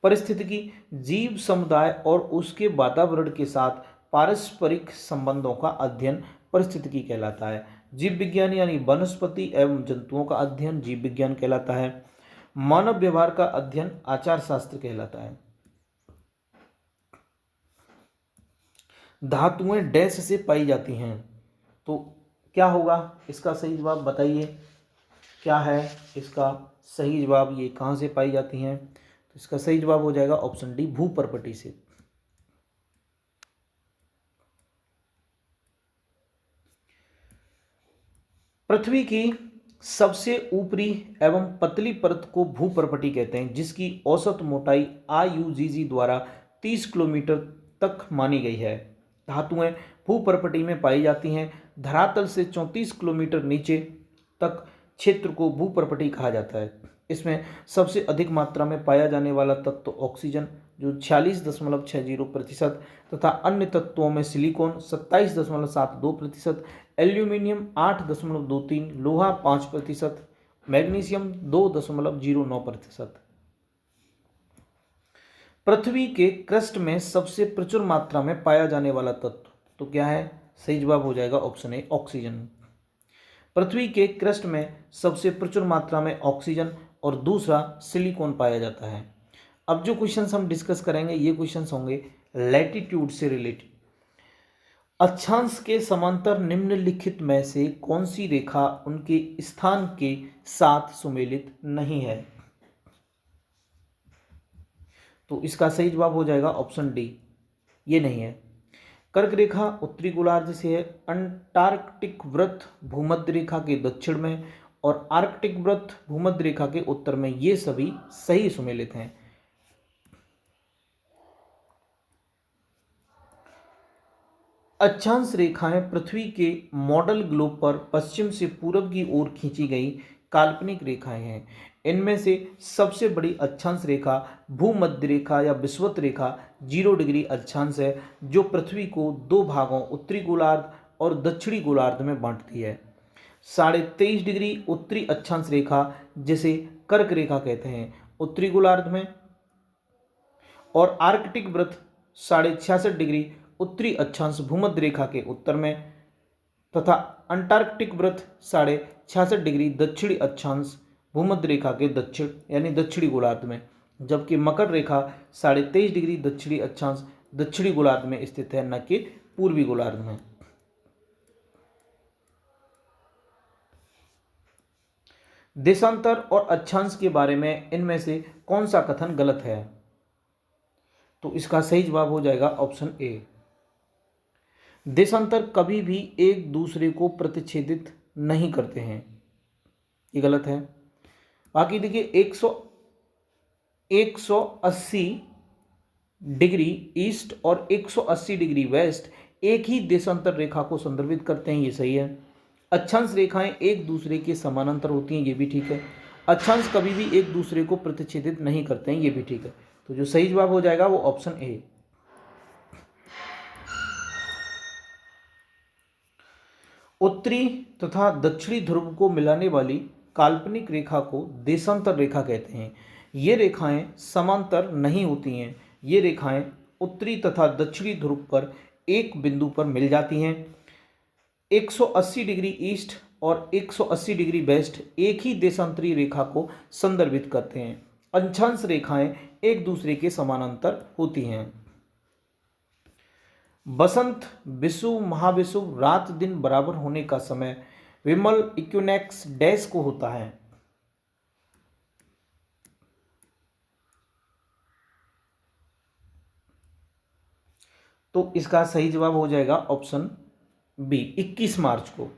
परिस्थितिकी जीव समुदाय और उसके वातावरण के साथ पारस्परिक संबंधों का अध्ययन परिस्थितिकी कहलाता है। जीव विज्ञान यानी वनस्पति एवं जंतुओं का अध्ययन जीव विज्ञान कहलाता है। मानव व्यवहार का अध्ययन आचार शास्त्र कहलाता है। धातुएं डैश से पाई जाती हैं, तो क्या होगा इसका सही जवाब बताइए, क्या है इसका सही जवाब? ये कहाँ से पाई जाती हैं? तो इसका सही जवाब हो जाएगा ऑप्शन डी, भूपर्पटी से। पृथ्वी की सबसे ऊपरी एवं पतली परत को भूपर्पटी कहते हैं, जिसकी औसत मोटाई IUCC द्वारा 30 किलोमीटर तक मानी गई है। धातुएं भूपर्पटी में पाई जाती हैं। धरातल से 34 किलोमीटर नीचे तक क्षेत्र को भूपर्पटी कहा जाता है। इसमें सबसे अधिक मात्रा में पाया जाने वाला तत्व ऑक्सीजन जो 46.60% तथा अन्य तत्वों में सिलिकॉन 27.72%, एल्यूमिनियम 8.23%, लोहा 5%, मैग्नीशियम 2.09%। पृथ्वी के क्रस्ट में सबसे प्रचुर मात्रा में पाया जाने वाला तत्व तो क्या है? सही जवाब हो जाएगा ऑप्शन ए, ऑक्सीजन। पृथ्वी के क्रस्ट में सबसे प्रचुर मात्रा में ऑक्सीजन और दूसरा सिलिकॉन पाया जाता है। अब जो क्वेश्चंस हम डिस्कस करेंगे ये क्वेश्चंस होंगे लैटिट्यूड से रिलेटेड। अक्षांश के समांतर निम्नलिखित में से कौन सी रेखा उनके स्थान के साथ सुमेलित नहीं है? तो इसका सही जवाब हो जाएगा ऑप्शन डी, ये नहीं है। कर्क रेखा उत्तरी गोलार्ध से है, अंटार्कटिक वृत्त भूमध्य रेखा के दक्षिण में और आर्कटिक वृत्त भूमध्य रेखा के उत्तर में, ये सभी सही सुमेलित हैं। अक्षांश रेखाएं पृथ्वी के मॉडल ग्लोब पर पश्चिम से पूर्व की ओर खींची गई काल्पनिक रेखाएं हैं। इनमें से सबसे बड़ी अक्षांश रेखा भूमध्य रेखा या विषुवत रेखा 0 डिग्री अक्षांश है, जो पृथ्वी को दो भागों उत्तरी गोलार्ध और दक्षिणी गोलार्ध में बांटती है। 23.5 डिग्री उत्तरी अक्षांश रेखा जिसे कर्क रेखा कहते हैं उत्तरी गोलार्ध में, और आर्कटिक वृत्त 66.5 डिग्री उत्तरी अक्षांश भूमध्य रेखा के उत्तर में तथा अंटार्कटिक वृत्त 66.5 डिग्री दक्षिणी अक्षांश भूमध्य रेखा के दक्षिण यानी दक्षिणी गोलार्ध में, जबकि मकर रेखा 23.5 डिग्री दक्षिणी अक्षांश दक्षिणी गोलार्ध में स्थित है, न कि पूर्वी गोलार्ध में। देशांतर और अक्षांश के बारे में इनमें से कौन सा कथन गलत है? तो इसका सही जवाब हो जाएगा ऑप्शन ए, देशांतर कभी भी एक दूसरे को प्रतिच्छेदित नहीं करते हैं, ये गलत है। बाकी देखिए 180 डिग्री ईस्ट और 180 डिग्री वेस्ट एक ही देशांतर रेखा को संदर्भित करते हैं, ये सही है। अक्षांश रेखाएं एक दूसरे के समानांतर होती हैं, ये भी ठीक है। अक्षांश कभी भी एक दूसरे को प्रतिच्छेदित नहीं करते हैं, ये भी ठीक है। तो जो सही जवाब हो जाएगा वो ऑप्शन ए। उत्तरी तथा दक्षिणी ध्रुव को मिलाने वाली काल्पनिक रेखा को देशांतर रेखा कहते हैं। ये रेखाएं समांतर नहीं होती हैं। ये रेखाएं उत्तरी तथा दक्षिणी ध्रुव पर एक बिंदु पर मिल जाती हैं। 180 डिग्री ईस्ट और 180 डिग्री वेस्ट एक ही देशांतरी रेखा को संदर्भित करते हैं। अक्षांश रेखाएं एक दूसरे के समानांतर होती हैं। बसंत, विषुव, महाविषुव, रात दिन बराबर होने का समय विमल इक्विनॉक्स डैश को होता है। तो इसका सही जवाब हो जाएगा ऑप्शन बी, 21 मार्च को।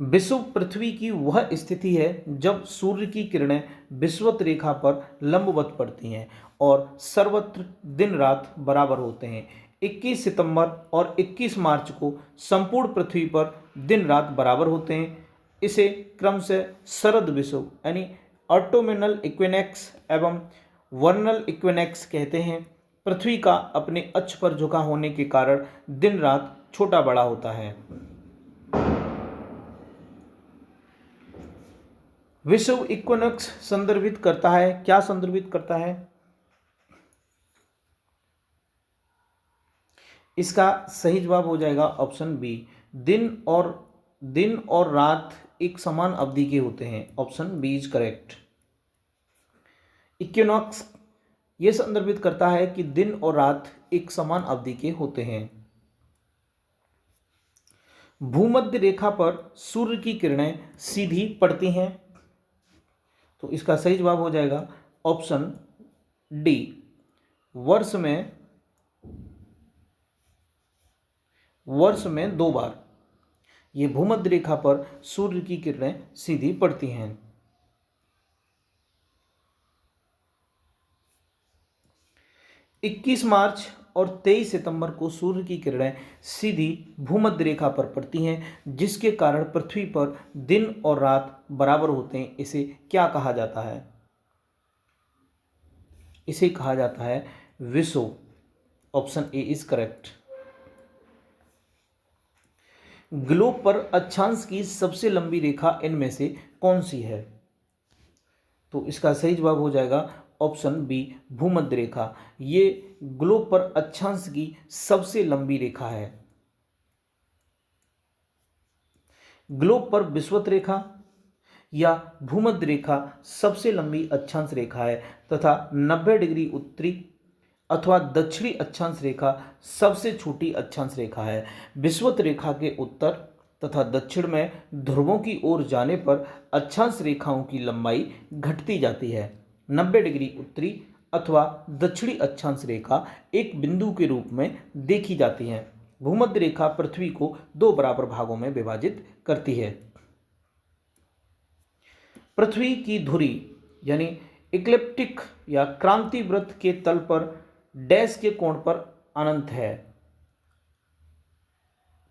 विषुव पृथ्वी की वह स्थिति है जब सूर्य की किरणें विषुवत रेखा पर लंबवत पड़ती हैं और सर्वत्र दिन रात बराबर होते हैं। 21 सितंबर और 21 मार्च को संपूर्ण पृथ्वी पर दिन रात बराबर होते हैं। इसे क्रम से शरद विषुव यानी ऑटोमिनल इक्विनॉक्स एवं वर्नल इक्विनॉक्स कहते हैं। पृथ्वी का अपने अक्ष पर झुका होने के कारण दिन रात छोटा बड़ा होता है। विषुव इक्विनॉक्स संदर्भित करता है, क्या संदर्भित करता है? इसका सही जवाब हो जाएगा ऑप्शन बी, दिन और रात एक समान अवधि के होते हैं। Option B is correct. Equinox ये संदर्भित करता है कि दिन और रात एक समान अवधि के होते हैं। भूमध्य रेखा पर सूर्य की किरणें सीधी पड़ती हैं। तो इसका सही जवाब हो जाएगा ऑप्शन डी, वर्ष में 2 बार ये भूमध्य रेखा पर सूर्य की किरणें सीधी पड़ती हैं। इक्कीस मार्च और 23 सितंबर को सूर्य की किरणें सीधी भूमध्य रेखा पर पड़ती हैं, जिसके कारण पृथ्वी पर दिन और रात बराबर होते हैं। इसे क्या कहा जाता है? इसे कहा जाता है विषुव। Option A is correct. Globe पर अक्षांश की सबसे लंबी रेखा इनमें से कौन सी है? तो इसका सही जवाब हो जाएगा ऑप्शन बी, भूमध्य रेखा। ये ग्लोब पर अक्षांश की सबसे लंबी रेखा है। ग्लोब पर विषुवत रेखा या भूमध्य रेखा सबसे लंबी अक्षांश रेखा है तथा 90 डिग्री उत्तरी अथवा दक्षिणी अक्षांश रेखा सबसे छोटी अक्षांश रेखा है। विषुवत रेखा के उत्तर तथा दक्षिण में ध्रुवों की ओर जाने पर अक्षांश रेखाओं की लंबाई घटती जाती है। 90 डिग्री उत्तरी अथवा दक्षिणी अक्षांश रेखा एक बिंदु के रूप में देखी जाती है। भूमध्य रेखा पृथ्वी को 2 बराबर भागों में विभाजित करती है। पृथ्वी की धुरी यानी इक्लिप्टिक या क्रांति वृत्त के तल पर डैश के कोण पर अनंत है।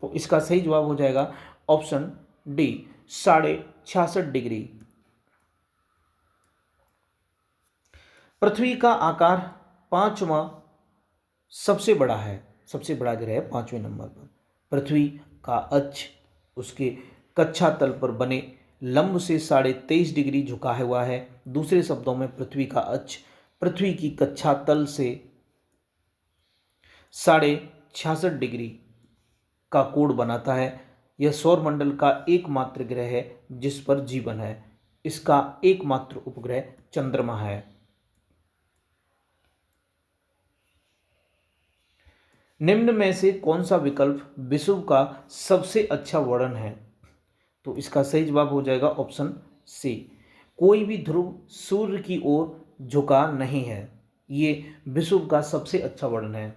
तो इसका सही जवाब हो जाएगा ऑप्शन डी, 66.5 डिग्री। पृथ्वी का आकार 5वां सबसे बड़ा है, सबसे बड़ा ग्रह है 5वें नंबर पर। पृथ्वी का अक्ष उसके कक्षा तल पर बने लंब से 23.5 डिग्री झुका हुआ है। दूसरे शब्दों में पृथ्वी का अक्ष पृथ्वी की कक्षा तल से 66.5 डिग्री का कोण बनाता है। यह सौरमंडल का एकमात्र ग्रह है जिस पर जीवन है। इसका एकमात्र उपग्रह चंद्रमा है। निम्न में से कौन सा विकल्प विषुव का सबसे अच्छा वर्णन है? तो इसका सही जवाब हो जाएगा ऑप्शन सी, कोई भी ध्रुव सूर्य की ओर झुका नहीं है। ये विषुव का सबसे अच्छा वर्णन है।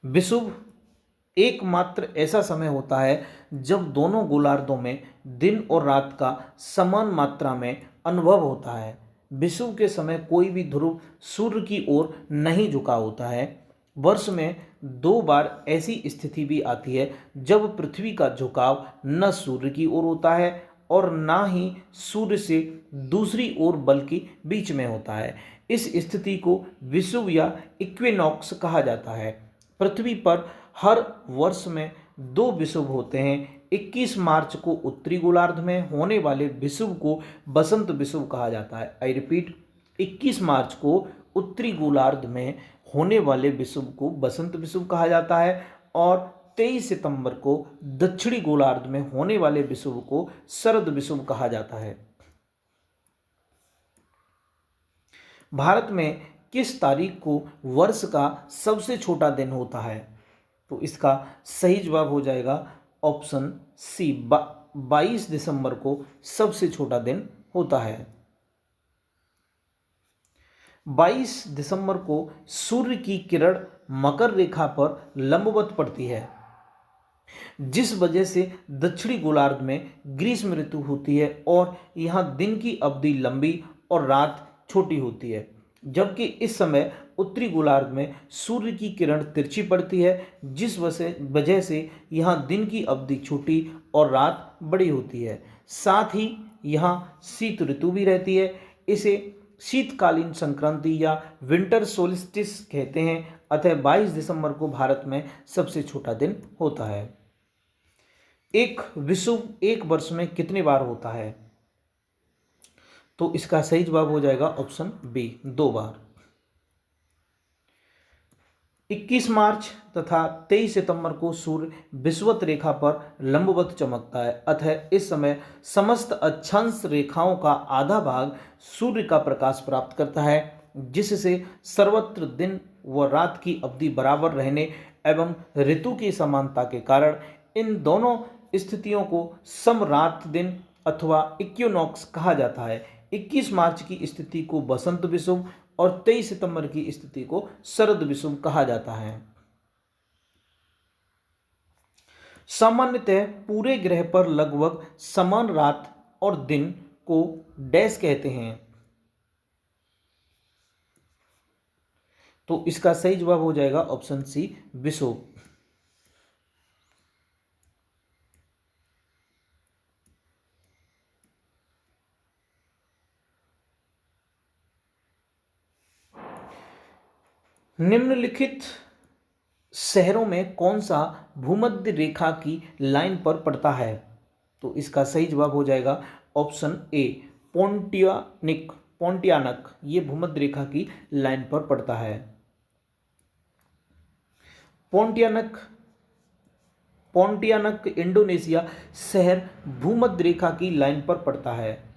विषुव एकमात्र ऐसा समय होता है जब दोनों गोलार्धों में दिन और रात का समान मात्रा में अनुभव होता है। विषुव के समय कोई भी ध्रुव सूर्य की ओर नहीं झुका होता है। वर्ष में 2 बार ऐसी स्थिति भी आती है जब पृथ्वी का झुकाव न सूर्य की ओर होता है और ना ही सूर्य से दूसरी ओर बल्कि बीच में होता है। इस स्थिति को विषुव या इक्विनॉक्स कहा जाता है। पृथ्वी पर हर वर्ष में दो विषुव होते हैं। 21 मार्च को उत्तरी गोलार्ध में होने वाले विषुव को बसंत विषुव कहा जाता है। आई रिपीट, 21 मार्च को उत्तरी गोलार्ध में होने वाले विषुव को बसंत विषुव कहा जाता है और 23 सितंबर को दक्षिणी गोलार्ध में होने वाले विषुव को शरद विषुव कहा जाता है। भारत में किस तारीख को वर्ष का सबसे छोटा दिन होता है? तो इसका सही जवाब हो जाएगा ऑप्शन सी, 22 दिसंबर को सबसे छोटा दिन होता है। 22 दिसंबर को सूर्य की किरण मकर रेखा पर लंबवत पड़ती है, जिस वजह से दक्षिणी गोलार्ध में ग्रीष्म ऋतु होती है और यहाँ दिन की अवधि लंबी और रात छोटी होती है, जबकि इस समय उत्तरी गोलार्ध में सूर्य की किरण तिरछी पड़ती है, जिस वजह से यहाँ दिन की अवधि छोटी और रात बड़ी होती है। साथ ही यहाँ शीत ऋतु भी रहती है। इसे शीतकालीन संक्रांति या विंटर सोल्स्टिस कहते हैं। अतः 22 दिसंबर को भारत में सबसे छोटा दिन होता है। एक विषुव एक वर्ष में कितनी बार होता है? तो इसका सही जवाब हो जाएगा ऑप्शन बी, 2 बार। 21 मार्च तथा 23 सितंबर को सूर्य विषुवत रेखा पर लंबवत चमकता है। अतः इस समय समस्त अक्षांश रेखाओं का आधा भाग सूर्य का प्रकाश प्राप्त करता है, जिससे सर्वत्र दिन व रात की अवधि बराबर रहने एवं ऋतु की समानता के कारण इन दोनों स्थितियों को समरात दिन अथवा इक्विनॉक्स कहा जाता है। 21 मार्च की स्थिति को बसंत विषुव और 23 सितंबर की स्थिति को शरद विषुव कहा जाता है। सामान्यतः पूरे ग्रह पर लगभग समान रात और दिन को डैश कहते हैं। तो इसका सही जवाब हो जाएगा ऑप्शन सी, विषुव। निम्नलिखित शहरों में कौन सा भूमध्य रेखा की लाइन पर पड़ता है? तो इसका सही जवाब हो जाएगा ऑप्शन ए, पोंटियानक। ये भूमध्य रेखा की लाइन पर पड़ता है। पोंटियानक इंडोनेशिया शहर भूमध्य रेखा की लाइन पर पड़ता है।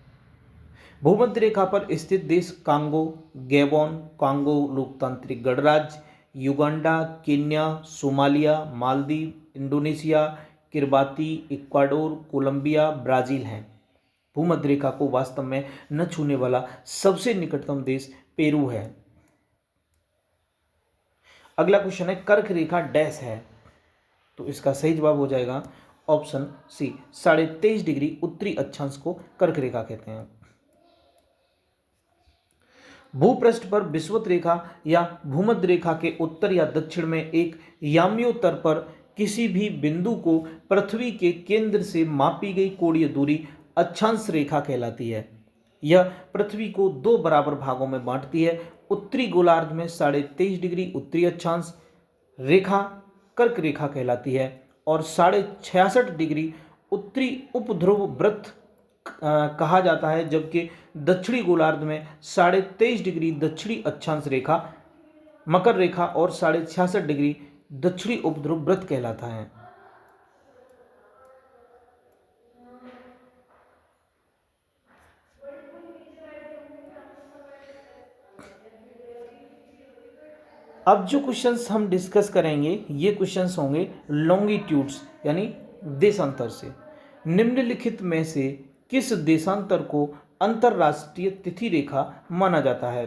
भूमध्य रेखा पर स्थित देश कांगो, गैबोन, कांगो लोकतांत्रिक गणराज्य, Uganda, Kenya, Somalia, Maldives, Indonesia, Kiribati, Ecuador, Colombia, Brazil हैं। भूमध्य रेखा को वास्तव में न छूने वाला सबसे निकटतम देश पेरू है। अगला क्वेश्चन है, कर्क रेखा डैश है। तो इसका सही जवाब हो जाएगा ऑप्शन सी, 23.5 डिग्री उत्तरी अक्षांश को कर्क रेखा कहते हैं। भूपृष्ठ पर विषुवत रेखा या भूमध्य रेखा के उत्तर या दक्षिण में एक याम्योत्तर पर किसी भी बिंदु को पृथ्वी के केंद्र से मापी गई कोणीय दूरी अक्षांश रेखा कहलाती है। यह पृथ्वी को 2 बराबर भागों में बांटती है। उत्तरी गोलार्ध में 23.5 डिग्री उत्तरी अक्षांश रेखा कर्क रेखा कहलाती है और 66.5 डिग्री उत्तरी उपध्रुव वृत्त कहा जाता है, जबकि दक्षिणी गोलार्ध में 23.5 डिग्री दक्षिणी अक्षांश रेखा मकर रेखा और 66.5 डिग्री दक्षिणी उपध्रुव वृत्त कहलाता है। अब जो क्वेश्चंस हम डिस्कस करेंगे ये क्वेश्चंस होंगे लॉन्गिट्यूड्स यानी देशांतर से। निम्नलिखित में से किस देशांतर को अंतरराष्ट्रीय तिथि रेखा माना जाता है?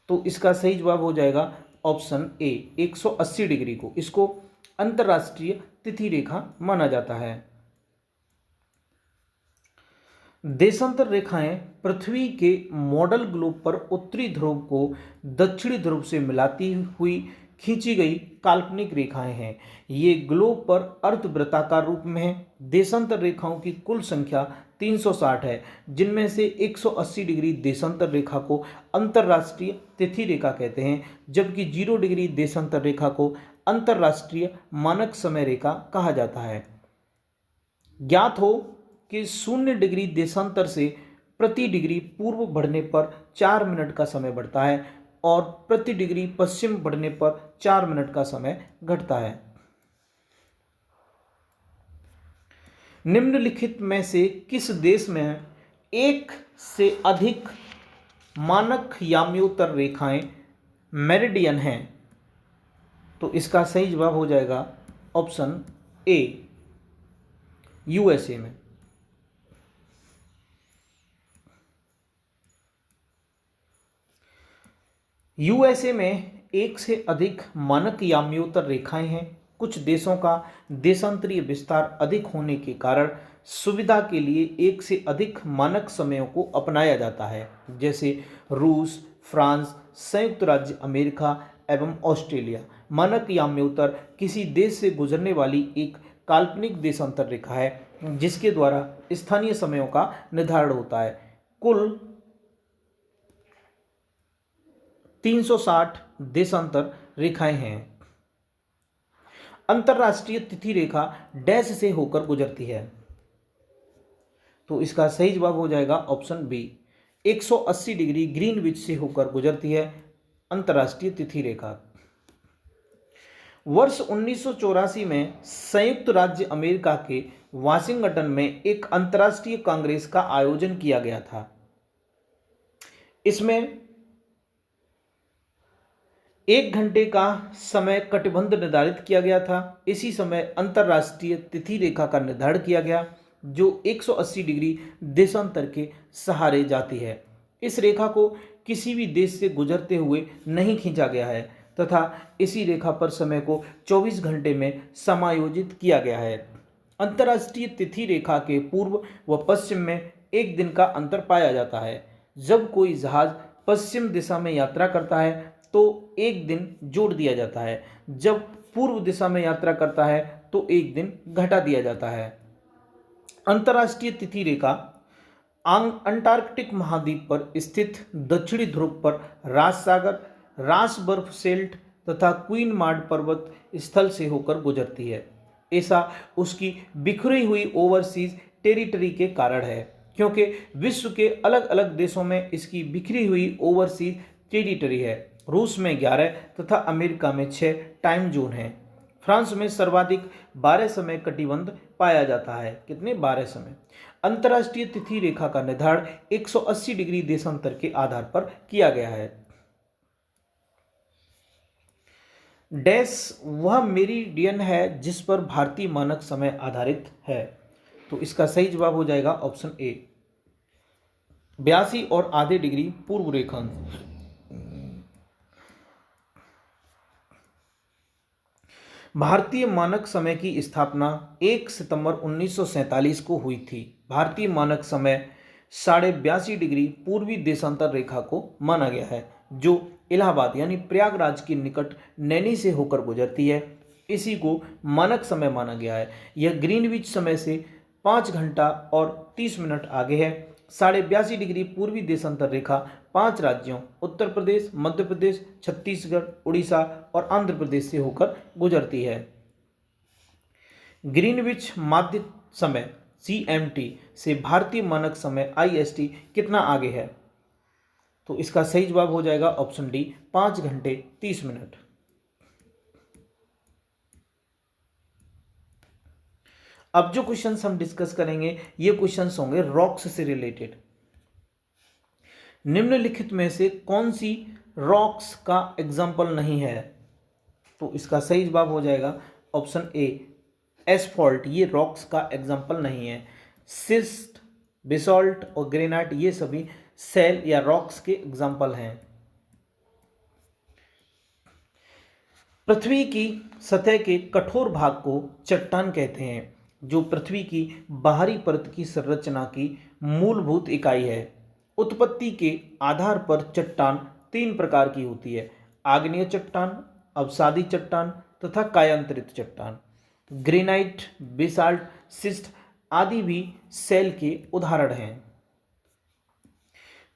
तो इसका सही जवाब हो जाएगा ऑप्शन ए, 180 डिग्री को इसको अंतरराष्ट्रीय तिथि रेखा माना जाता है। देशांतर रेखाएं पृथ्वी के मॉडल ग्लोब पर उत्तरी ध्रुव को दक्षिणी ध्रुव से मिलाती हुई खींची गई काल्पनिक रेखाएं हैं। ये ग्लोब पर अर्धवृत्ताकार रूप में है। देशांतर रेखाओं की कुल संख्या 360 है, जिनमें से 180 डिग्री देशांतर रेखा को अंतर्राष्ट्रीय तिथि रेखा कहते हैं, जबकि 0 डिग्री देशांतर रेखा को अंतर्राष्ट्रीय मानक समय रेखा कहा जाता है। ज्ञात हो कि 0 डिग्री देशांतर से प्रति डिग्री पूर्व बढ़ने पर 4 मिनट का समय बढ़ता है और प्रति डिग्री पश्चिम बढ़ने पर 4 मिनट का समय घटता है। निम्नलिखित में से किस देश में एक से अधिक मानक याम्योत्तर रेखाएं मेरिडियन हैं? तो इसका सही जवाब हो जाएगा ऑप्शन ए, यूएसए में। यूएसए में एक से अधिक मानक याम्योत्तर रेखाएं हैं। कुछ देशों का देशांतरीय विस्तार अधिक होने के कारण सुविधा के लिए एक से अधिक मानक समयों को अपनाया जाता है, जैसे रूस, फ्रांस, संयुक्त राज्य अमेरिका एवं ऑस्ट्रेलिया। मानक याम्योत्तर किसी देश से गुजरने वाली एक काल्पनिक देशांतर रेखा है जिसके द्वारा स्थानीय समयों का निर्धारण होता है। कुल 360 देशांतर रेखाएं हैं। अंतरराष्ट्रीय तिथि रेखा डैश से होकर गुजरती है। तो इसका सही जवाब हो जाएगा ऑप्शन बी, 180 डिग्री ग्रीनविच से होकर गुजरती है अंतरराष्ट्रीय तिथि रेखा। वर्ष 1984 में संयुक्त राज्य अमेरिका के वाशिंगटन में एक अंतर्राष्ट्रीय कांग्रेस का आयोजन किया गया था। इसमें 1 घंटे का समय कटिबंध निर्धारित किया गया था। इसी समय अंतरराष्ट्रीय तिथि रेखा का निर्धारण किया गया जो 180 डिग्री देशांतर के सहारे जाती है। इस रेखा को किसी भी देश से गुजरते हुए नहीं खींचा गया है तथा इसी रेखा पर समय को 24 घंटे में समायोजित किया गया है। अंतरराष्ट्रीय तिथि रेखा के पूर्व व पश्चिम में 1 दिन का अंतर पाया जाता है। जब कोई जहाज पश्चिम दिशा में यात्रा करता है तो 1 दिन जोड़ दिया जाता है, जब पूर्व दिशा में यात्रा करता है तो 1 दिन घटा दिया जाता है। अंतरराष्ट्रीय तिथि रेखा अंटार्कटिक महाद्वीप पर स्थित दक्षिणी ध्रुव पर रास सागर, रास बर्फ सेल्ट तथा क्वीन मार्ड पर्वत स्थल से होकर गुजरती है। ऐसा उसकी बिखरी हुई ओवरसीज टेरिटरी के कारण है, क्योंकि विश्व के अलग अलग देशों में इसकी बिखरी हुई ओवरसीज टेरिटरी है। रूस में 11 तथा अमेरिका में 6 टाइम जोन हैं। फ्रांस में सर्वाधिक 12 समय कटिबंध पाया जाता है। कितने? 12 समय। अंतरराष्ट्रीय तिथि रेखा का निर्धारण 180 डिग्री देशांतर के आधार पर किया गया है। डैश वह मेरिडियन है जिस पर भारतीय मानक समय आधारित है। तो इसका सही जवाब हो जाएगा ऑप्शन ए, 82 और आधे डिग्री पूर्व रेखांश। भारतीय मानक समय की स्थापना 1 सितंबर 1947 को हुई थी। भारतीय मानक समय 82.5 डिग्री पूर्वी देशांतर रेखा को माना गया है, जो इलाहाबाद यानी प्रयागराज के निकट नैनी से होकर गुजरती है। इसी को मानक समय माना गया है। यह ग्रीनविच समय से 5 घंटा और 30 मिनट आगे है। 82.5 डिग्री पूर्वी देशांतर रेखा 5 राज्यों उत्तर प्रदेश, मध्य प्रदेश, छत्तीसगढ़, उड़ीसा और आंध्र प्रदेश से होकर गुजरती है। ग्रीनविच माध्य समय GMT से भारतीय मानक समय IST कितना आगे है? तो इसका सही जवाब हो जाएगा ऑप्शन डी, 5 घंटे 30 मिनट। अब जो क्वेश्चंस हम डिस्कस करेंगे ये क्वेश्चंस होंगे रॉक्स से रिलेटेड। निम्नलिखित में से कौन सी रॉक्स का एग्जाम्पल नहीं है? तो इसका सही जवाब हो जाएगा ऑप्शन ए, एस्फॉल्ट। ये रॉक्स का एग्जाम्पल नहीं है। सिस्ट, बेसॉल्ट और ग्रेनाइट ये सभी सेल या रॉक्स के एग्जाम्पल हैं। पृथ्वी की सतह के कठोर भाग को चट्टान कहते हैं, जो पृथ्वी की बाहरी परत की संरचना की मूलभूत इकाई है। उत्पत्ति के आधार पर चट्टान 3 प्रकार की होती है: आग्नेय चट्टान, अवसादी चट्टान तथा कायांतरित चट्टान। ग्रेनाइट, बेसाल्ट, सिस्ट आदि भी सेल के उदाहरण हैं।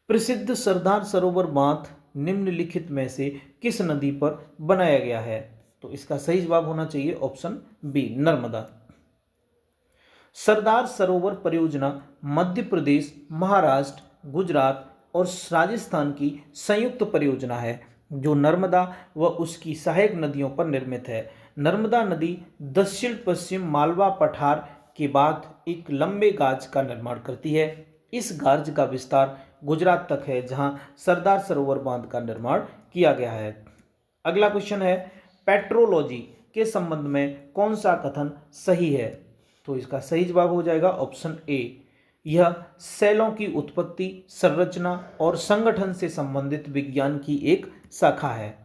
प्रसिद्ध सरदार सरोवर बांध निम्नलिखित में से किस नदी पर बनाया गया है? तो इसका सही जवाब होना चाहिए ऑप्शन बी, नर्मदा। सरदार सरोवर परियोजना मध्य प्रदेश, महाराष्ट्र, गुजरात और राजस्थान की संयुक्त परियोजना है जो नर्मदा व उसकी सहायक नदियों पर निर्मित है। नर्मदा नदी दक्षिण पश्चिम मालवा पठार के बाद एक लंबे गाज का निर्माण करती है। इस गाज का विस्तार गुजरात तक है जहां सरदार सरोवर बांध का निर्माण किया गया है। अगला क्वेश्चन है, पेट्रोलॉजी के संबंध में कौन सा कथन सही है? तो इसका सही जवाब हो जाएगा ऑप्शन ए। यह सेलों की उत्पत्ति, संरचना और संगठन से संबंधित विज्ञान की एक शाखा है।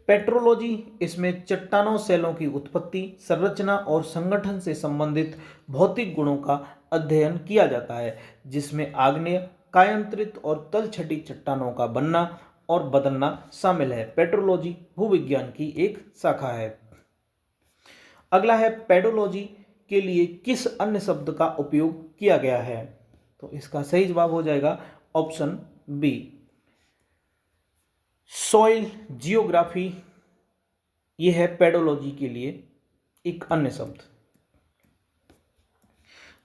पेट्रोलॉजी, इसमें चट्टानों, सेलों की उत्पत्ति, संरचना और संगठन से संबंधित भौतिक गुणों का अध्ययन किया जाता है जिसमें आग्नेय, कायांतरित और तलछटी चट्टानों का बनना और बदलना शामिल है। पेट्रोलॉजी भूविज्ञान की एक शाखा है। अगला है, पेडोलॉजी के लिए किस अन्य शब्द का उपयोग किया गया है? तो इसका सही जवाब हो जाएगा ऑप्शन बी, सॉइल जियोग्राफी। यह है पेडोलॉजी के लिए एक अन्य शब्द।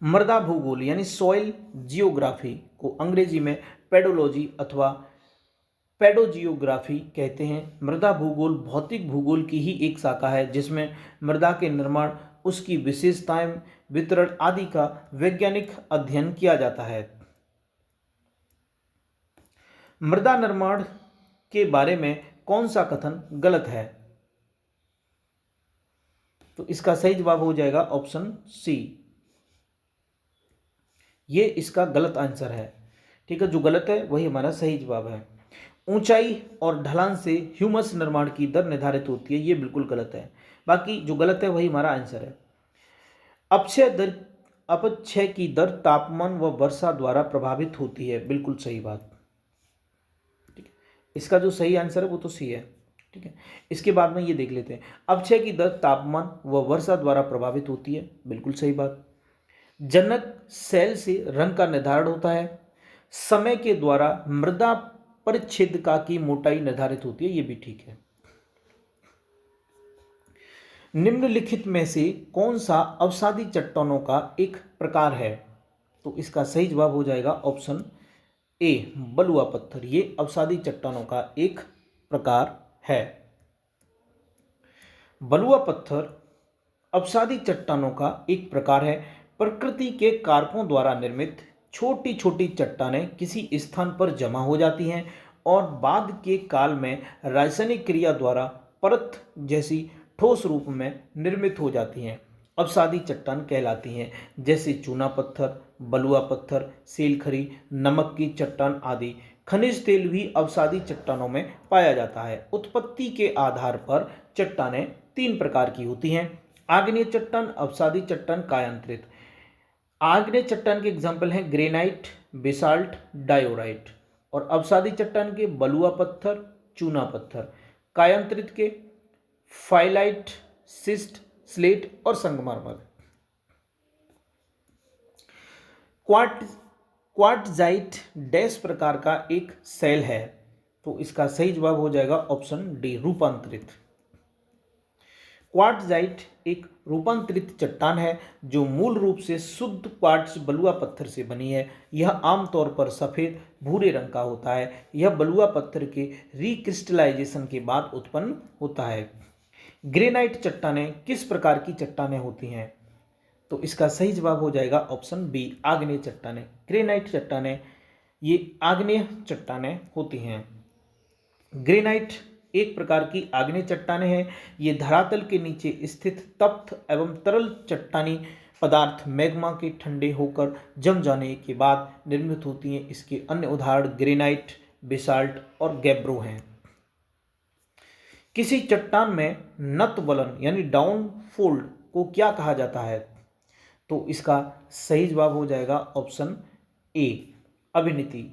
मृदा भूगोल यानी सॉइल जियोग्राफी को अंग्रेजी में पेडोलॉजी अथवा पेडोजियोग्राफी कहते हैं। मृदा भूगोल भौतिक भूगोल की ही एक शाखा है जिसमें मृदा के निर्माण, उसकी विशेषताएं, वितरण आदि का वैज्ञानिक अध्ययन किया जाता है। मृदा निर्माण के बारे में कौन सा कथन गलत है? तो इसका सही जवाब हो जाएगा ऑप्शन सी। ये इसका गलत आंसर है। ठीक है, जो गलत है वही हमारा सही जवाब है। ऊंचाई और ढलान से ह्यूमस निर्माण की दर निर्धारित होती है, ये बिल्कुल गलत है। बाकी जो गलत है वही हमारा आंसर है। अपक्षय की दर तापमान व वर्षा द्वारा प्रभावित होती है, बिल्कुल सही बात। ठीक है, इसका जो सही आंसर है वो तो सी है। ठीक है, इसके बाद में ये देख लेते हैं, अपक्षय की दर तापमान व वर्षा द्वारा प्रभावित होती है, बिल्कुल सही बात। जनक सेल से रंग का निर्धारण होता है। समय के द्वारा मृदा परिच्छेदिका की मोटाई निर्धारित होती है, ये भी ठीक है। निम्नलिखित में से कौन सा अवसादी चट्टानों का एक प्रकार है? तो इसका सही जवाब हो जाएगा ऑप्शन ए, बलुआ पत्थर। ये अवसादी चट्टानों का एक प्रकार है। बलुआ पत्थर अवसादी चट्टानों का एक प्रकार है। प्रकृति के कारकों द्वारा निर्मित छोटी छोटी चट्टानें किसी स्थान पर जमा हो जाती हैं और बाद के काल में रासायनिक क्रिया द्वारा परत जैसी ठोस रूप में निर्मित हो जाती हैं, अवसादी चट्टान कहलाती हैं। जैसे चूना पत्थर, बलुआ पत्थर, सेलखरी, नमक की चट्टान आदि। खनिज तेल भी अवसादी चट्टानों में पाया जाता है। उत्पत्ति के आधार पर चट्टानें तीन प्रकार की होती हैं: आग्नेय चट्टान, अवसादी चट्टान, कायांतरित। आग्नेय चट्टान के एग्जाम्पल हैं ग्रेनाइट, बेसाल्ट, डायोराइट। और अवसादी चट्टान के बलुआ पत्थर, चूना पत्थर। कायांतरित के फाइलाइट, सिस्ट, स्लेट और संगमरमर। क्वार्टजाइट डैश प्रकार का एक सेल है, तो इसका सही जवाब हो जाएगा ऑप्शन डी, रूपांतरित। क्वार्टजाइट एक रूपांतरित चट्टान है जो मूल रूप से शुद्ध क्वार्ट्ज बलुआ पत्थर से बनी है। यह आमतौर पर सफ़ेद भूरे रंग का होता है। यह बलुआ पत्थर के रिक्रिस्टलाइजेशन के बाद उत्पन्न होता है। ग्रेनाइट चट्टानें किस प्रकार की चट्टानें होती हैं? तो इसका सही जवाब हो जाएगा ऑप्शन बी, आग्नेय चट्टानें। ग्रेनाइट चट्टानें ये आग्नेय चट्टानें होती हैं। ग्रेनाइट एक प्रकार की आग्नेय चट्टानें हैं। ये धरातल के नीचे स्थित तप्त एवं तरल चट्टानी पदार्थ मैग्मा के ठंडे होकर जम जाने के बाद निर्मित होती हैं। इसके अन्य उदाहरण ग्रेनाइट, बेसाल्ट और गैब्रो हैं। किसी चट्टान में नत वलन यानी डाउन फोल्ड को क्या कहा जाता है? तो इसका सही जवाब हो जाएगा ऑप्शन ए, अभिनीति।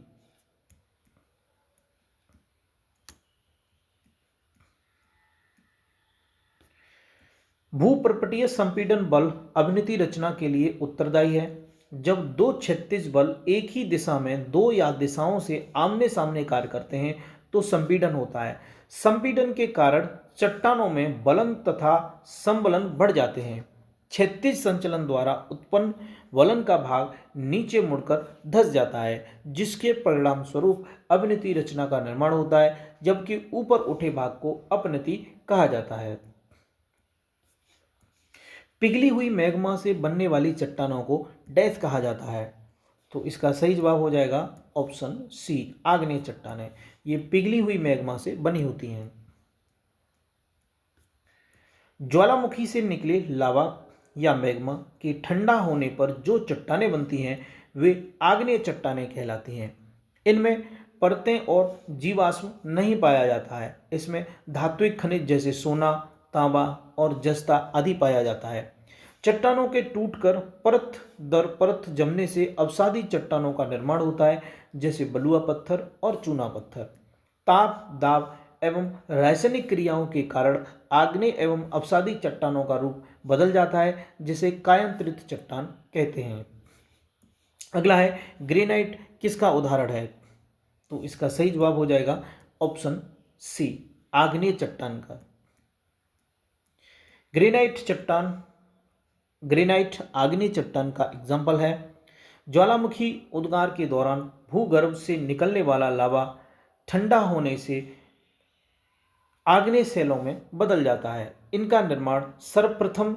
भूपर्पटीय संपीड़न बल अवनति रचना के लिए उत्तरदायी है। जब दो क्षैतिज बल एक ही दिशा में दो या दिशाओं से आमने सामने कार्य करते हैं तो संपीड़न होता है। संपीड़न के कारण चट्टानों में बलन तथा संबलन बढ़ जाते हैं। क्षैतिज संचलन द्वारा उत्पन्न वलन का भाग नीचे मुड़कर धंस जाता है, जिसके परिणाम स्वरूप अवनति रचना का निर्माण होता है, जबकि ऊपर उठे भाग को अपनति कहा जाता है। पिघली हुई मैग्मा से बनने वाली चट्टानों को डैश कहा जाता है। तो इसका सही जवाब हो जाएगा ऑप्शन सी, आग्नेय चट्टानें। ये पिघली हुई मैग्मा से बनी होती हैं। ज्वालामुखी से निकले लावा या मैग्मा के ठंडा होने पर जो चट्टानें बनती हैं वे आग्नेय चट्टानें कहलाती हैं। इनमें परतें और जीवाश्म नहीं पाया जाता है। इसमें धात्विक खनिज जैसे सोना, तांबा और जस्ता आदि पाया जाता है। चट्टानों के टूटकर परत दर परत जमने से अवसादी चट्टानों का निर्माण होता है, जैसे बलुआ पत्थर और चूना पत्थर। ताप, दाब एवं रासायनिक क्रियाओं के कारण आग्नेय एवं अवसादी चट्टानों का रूप बदल जाता है, जिसे कायांतरित चट्टान कहते हैं। अगला है ग्रेनाइट किसका उदाहरण है? तो इसका सही जवाब हो जाएगा ऑप्शन सी, आग्नेय चट्टान का। ग्रेनाइट आग्नेय चट्टान का एग्जाम्पल है। ज्वालामुखी उद्गार के दौरान भूगर्भ से निकलने वाला लावा ठंडा होने से आग्नेय शैलों में बदल जाता है। इनका निर्माण सर्वप्रथम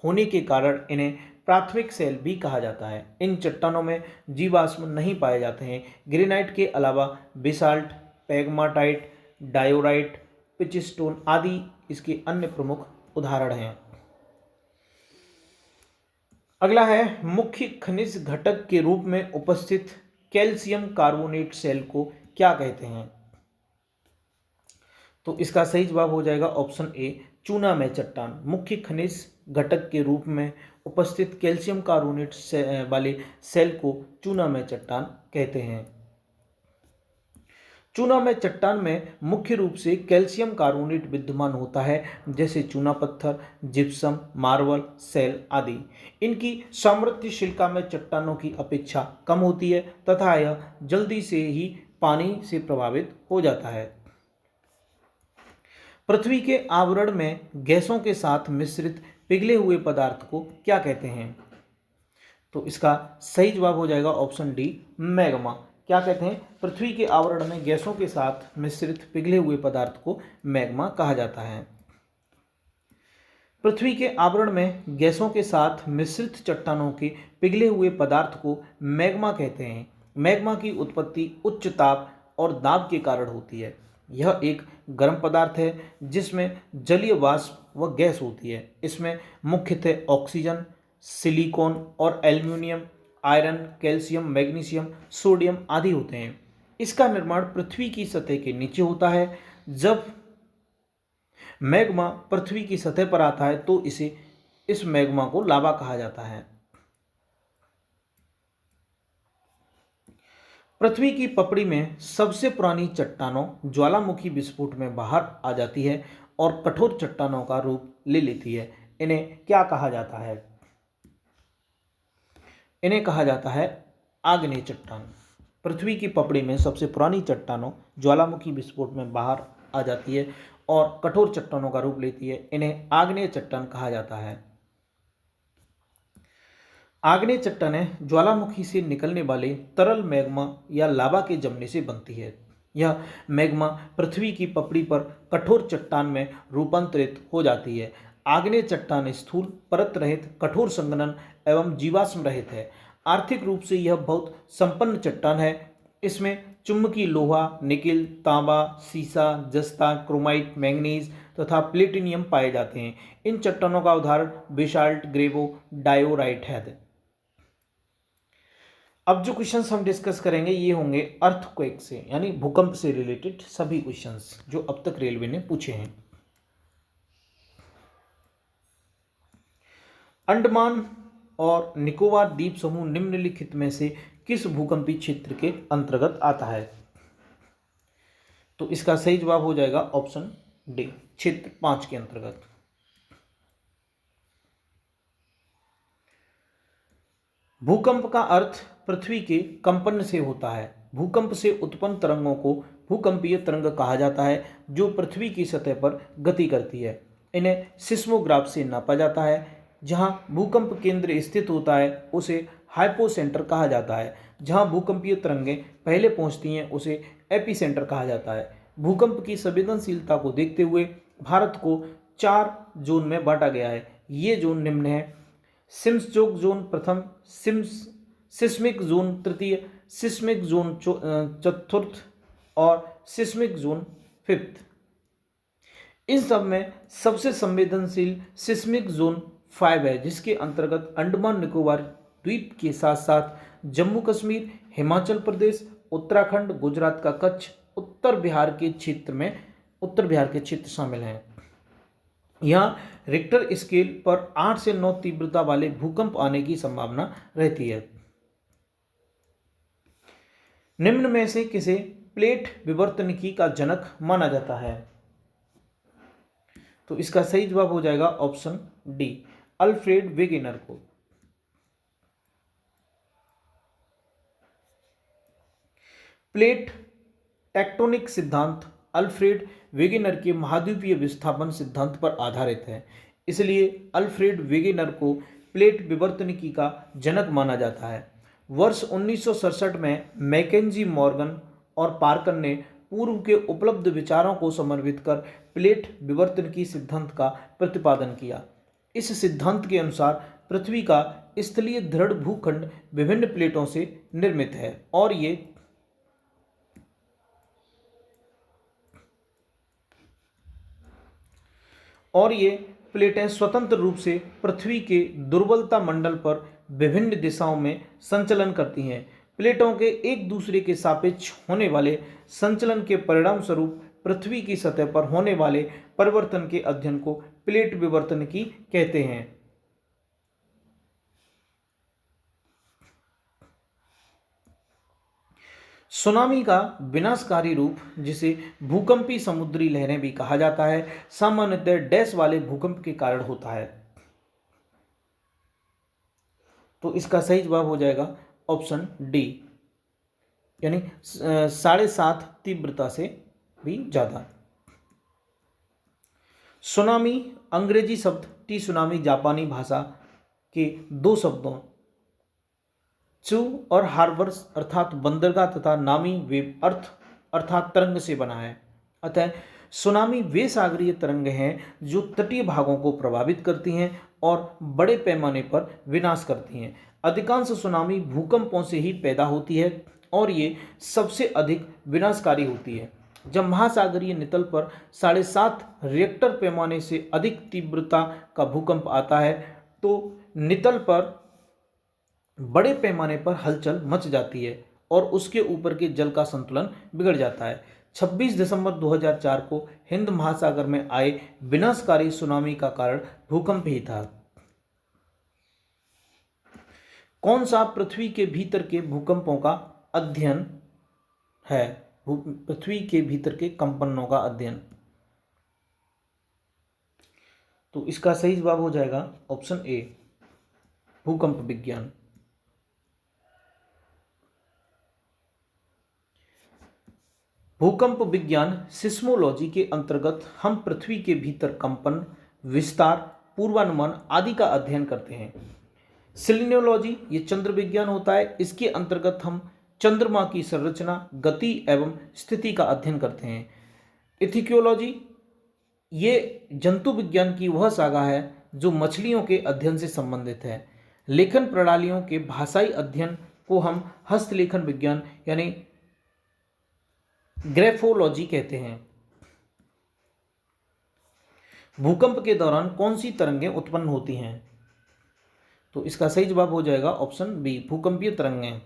होने के कारण इन्हें प्राथमिक शैल भी कहा जाता है। इन चट्टानों में जीवाश्म नहीं पाए जाते हैं। ग्रेनाइट के अलावा बेसाल्ट, पेगमाटाइट, डायोराइट, पिचस्टोन आदि इसके अन्य प्रमुख उदाहरण हैं। अगला है मुख्य खनिज घटक के रूप में उपस्थित कैल्शियम कार्बोनेट सेल को क्या कहते हैं? तो इसका सही जवाब हो जाएगा ऑप्शन ए, चूनामय चट्टान। मुख्य खनिज घटक के रूप में उपस्थित कैल्शियम कार्बोनेट वाले सेल को चूनामय चट्टान कहते हैं। चूनामय चट्टान में मुख्य रूप से कैल्शियम कार्बोनेट विद्यमान होता है, जैसे चूना पत्थर, जिप्सम, मार्बल, सेल आदि। इनकी सामर्थ्य सिलिकामय चट्टानों की अपेक्षा कम होती है तथा यह जल्दी से ही पानी से प्रभावित हो जाता है। पृथ्वी के आवरण में गैसों के साथ मिश्रित पिघले हुए पदार्थ को क्या कहते हैं? तो इसका सही जवाब हो जाएगा ऑप्शन डी, मैग्मा। क्या कहते हैं? पृथ्वी के आवरण में गैसों के साथ मिश्रित पिघले हुए पदार्थ को मैग्मा कहा जाता है। पृथ्वी के आवरण में गैसों के साथ मिश्रित चट्टानों के पिघले हुए पदार्थ को मैग्मा कहते हैं। मैग्मा की उत्पत्ति उच्च ताप और दाब के कारण होती है। यह एक गर्म पदार्थ है जिसमें जलीय वाष्प व गैस होती है। इसमें मुख्यतः ऑक्सीजन, सिलिकॉन और aluminium, iron, calcium, magnesium, sodium आदि होते हैं। इसका निर्माण पृथ्वी की सतह के नीचे होता है। जब मैग्मा पृथ्वी की सतह पर आता है तो इस मैग्मा को लावा कहा जाता है। पृथ्वी की पपड़ी में सबसे पुरानी चट्टानों ज्वालामुखी विस्फोट में बाहर आ जाती है और कठोर चट्टानों का रूप ले लेती है। इन्हें क्या कहा जाता है? इन्हें कहा जाता है आग्नेय चट्टान। पृथ्वी की पपड़ी में सबसे पुरानी चट्टानों ज्वालामुखी विस्फोट में बाहर आ जाती है और कठोर चट्टानों का रूप लेती है। इन्हें आग्नेय चट्टान कहा जाता है। आग्नेय चट्टानें ज्वालामुखी से निकलने वाले तरल मैग्मा या लावा के जमने से बनती है। यह मैग्मा पृथ्वी की पपड़ी पर कठोर चट्टान में रूपांतरित हो जाती है। आग्नेय चट्टान स्थूल, परत रहित, कठोर संघनन एवं जीवाश्म रहित है। आर्थिक रूप से यह बहुत संपन्न चट्टान है। इसमें चुंबकीय लोहा, निकिल, तांबा, सीसा, जस्ता, क्रोमाइट, मैंगनीज तथा प्लेटिनियम पाए जाते हैं। इन चट्टानों का उदाहरण बेसाल्ट, ग्रेवो, डायोराइट है। अब जो क्वेश्चंस हम डिस्कस करेंगे ये होंगे अर्थक्वेक से, यानी भूकंप से रिलेटेड सभी क्वेश्चंस जो अब तक रेलवे ने पूछे हैं। अंडमान और निकोबार द्वीप समूह निम्नलिखित में से किस भूकंपीय क्षेत्र के अंतर्गत आता है? तो इसका सही जवाब हो जाएगा ऑप्शन डी, क्षेत्र 5 के अंतर्गत। भूकंप का अर्थ पृथ्वी के कंपन से होता है। भूकंप से उत्पन्न तरंगों को भूकंपीय तरंग कहा जाता है, जो पृथ्वी की सतह पर गति करती है। इन्हें सिस्मोग्राफ से नापा जाता है। जहां भूकंप केंद्र स्थित होता है उसे हाइपोसेंटर कहा जाता है। जहां भूकंपीय तरंगें पहले पहुंचती हैं उसे एपिसेंटर कहा जाता है। भूकंप की संवेदनशीलता को देखते हुए भारत को 4 जोन में बांटा गया है। ये जोन निम्न है: सिम्सचोक जोन प्रथम, सिस्मिक जोन तृतीय, सिस्मिक जोन चतुर्थ और सिस्मिक जोन फिफ्थ। इन सब में सबसे संवेदनशील सिस्मिक जोन 5 है, जिसके अंतर्गत अंडमान निकोबार द्वीप के साथ साथ जम्मू कश्मीर, हिमाचल प्रदेश, उत्तराखंड, गुजरात का कच्छ, उत्तर बिहार के क्षेत्र शामिल हैं। यहाँ रिक्टर स्केल पर 8 से 9 तीव्रता वाले भूकंप आने की संभावना रहती है। निम्न में से किसे प्लेट विवर्तनिकी का जनक माना जाता है? तो इसका सही जवाब हो जाएगा ऑप्शन डी, अल्फ्रेड वेगेनर को। प्लेट टेक्टोनिक सिद्धांत अल्फ्रेड वेगेनर के महाद्वीपीय विस्थापन सिद्धांत पर आधारित है, इसलिए अल्फ्रेड वेगेनर को प्लेट विवर्तनिकी का जनक माना जाता है। वर्ष 1967 में मैकेंजी मॉर्गन और पार्कर ने पूर्व के उपलब्ध विचारों को समन्वित कर प्लेट विवर्तनिकी सिद्धांत का प्रतिपादन किया। इस सिद्धांत के अनुसार पृथ्वी का स्थलीय दृढ़ भूखंड विभिन्न प्लेटों से निर्मित है और ये प्लेटें स्वतंत्र रूप से पृथ्वी के दुर्बलता मंडल पर विभिन्न दिशाओं में संचलन करती हैं। प्लेटों के एक दूसरे के सापेक्ष होने वाले संचलन के परिणाम स्वरूप पृथ्वी की सतह पर होने वाले परिवर्तन के अध्ययन को प्लेट विवर्तनिकी कहते हैं। सुनामी का विनाशकारी रूप, जिसे भूकंपी समुद्री लहरें भी कहा जाता है, सामान्यतः डैश वाले भूकंप के कारण होता है। तो इसका सही जवाब हो जाएगा ऑप्शन डी, यानी 7.5 तीव्रता से भी ज्यादा। सुनामी अंग्रेजी शब्द टी सुनामी जापानी भाषा के 2 शब्दों चू और हार्बर्स अर्थात बंदरगाह तथा नामी वेव अर्थ अर्थात तरंग से बना है। अतः सुनामी वे सागरीय तरंग हैं जो तटीय भागों को प्रभावित करती हैं और बड़े पैमाने पर विनाश करती हैं। अधिकांश सुनामी भूकंपों से ही पैदा होती है और ये सबसे अधिक विनाशकारी होती है। जब महासागरीय नितल पर 7.5 रिएक्टर पैमाने से अधिक तीव्रता का भूकंप आता है तो नितल पर बड़े पैमाने पर हलचल मच जाती है और उसके ऊपर के जल का संतुलन बिगड़ जाता है। 26 दिसंबर 2004 को हिंद महासागर में आए विनाशकारी सुनामी का कारण भूकंप ही था। कौन सा पृथ्वी के भीतर के भूकंपों का अध्ययन है? पृथ्वी के भीतर के कंपनों का अध्ययन। तो इसका सही जवाब हो जाएगा ऑप्शन ए, भूकंप विज्ञान। भूकंप विज्ञान सिस्मोलॉजी के अंतर्गत हम पृथ्वी के भीतर कंपन, विस्तार, पूर्वानुमान आदि का अध्ययन करते हैं। सेलिनोलॉजी ये चंद्र विज्ञान होता है, इसके अंतर्गत हम चंद्रमा की संरचना, गति एवं स्थिति का अध्ययन करते हैं। इथियोलॉजी ये जंतु विज्ञान की वह शाखा है जो मछलियों के अध्ययन से संबंधित है। लेखन प्रणालियों के भाषाई अध्ययन को हम हस्तलेखन विज्ञान यानी ग्रेफोलॉजी कहते हैं। भूकंप के दौरान कौन सी तरंगें उत्पन्न होती हैं? तो इसका सही जवाब हो जाएगा ऑप्शन बी, भूकंपीय तरंगें।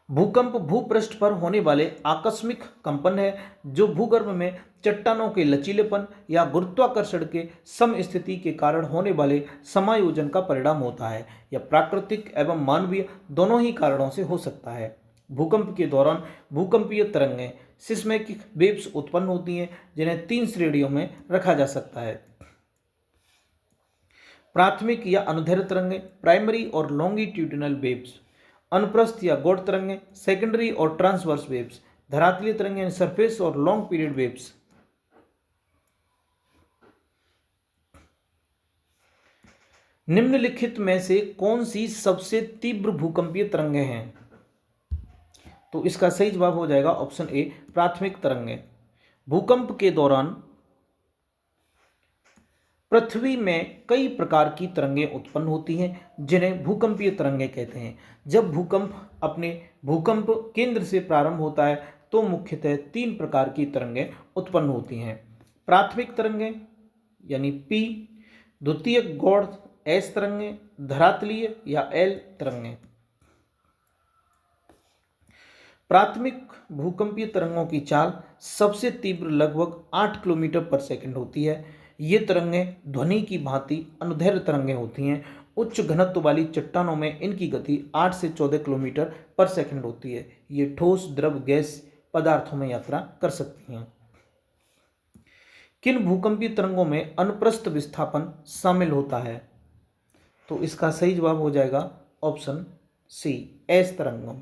भूकंप भूपृष्ठ पर होने वाले आकस्मिक कंपन है जो भूगर्भ में चट्टानों के लचीलेपन या गुरुत्वाकर्षण के समस्थिति के कारण होने वाले समायोजन का परिणाम होता है। यह प्राकृतिक एवं मानवीय दोनों ही कारणों से हो सकता है। भूकंप के दौरान भूकंपीय तरंगें सिस्मिक वेव्स उत्पन्न होती हैं, जिन्हें 3 श्रेणियों में रखा जा सकता है। प्राथमिक या अनुदैर्ध्य तरंगें, प्राइमरी और लॉन्गिट्यूडिनल वेव्स, अनुप्रस्थ या गौड़ तरंगें, सेकेंडरी और ट्रांसवर्स वेव्स, धरातलीय तरंगें, सरफेस और लॉन्ग पीरियड वेव्स। निम्नलिखित में से कौन सी सबसे तीव्र भूकंपीय तरंगें हैं? तो इसका सही जवाब हो जाएगा ऑप्शन ए, प्राथमिक तरंगें। भूकंप के दौरान पृथ्वी में कई प्रकार की तरंगें उत्पन्न होती हैं जिन्हें भूकंपीय तरंगें कहते हैं। जब भूकंप अपने भूकंप केंद्र से प्रारंभ होता है तो मुख्यतः 3 प्रकार की तरंगें उत्पन्न होती हैं। प्राथमिक तरंगें यानी पी, द्वितीयक गौड़ एस तरंगें, धरातलीय या एल तरंगें। प्राथमिक भूकंपीय तरंगों की चाल सबसे तीव्र लगभग 8 किलोमीटर पर सेकंड होती है। ये तरंगें ध्वनि की भांति अनुदैर्ध्य तरंगें होती हैं। उच्च घनत्व वाली चट्टानों में इनकी गति 8 से 14 किलोमीटर पर सेकंड होती है। ये ठोस, द्रव, गैस पदार्थों में यात्रा कर सकती हैं। किन भूकंपीय तरंगों में अनुप्रस्थ विस्थापन शामिल होता है? तो इसका सही जवाब हो जाएगा ऑप्शन सी, एस तरंगों।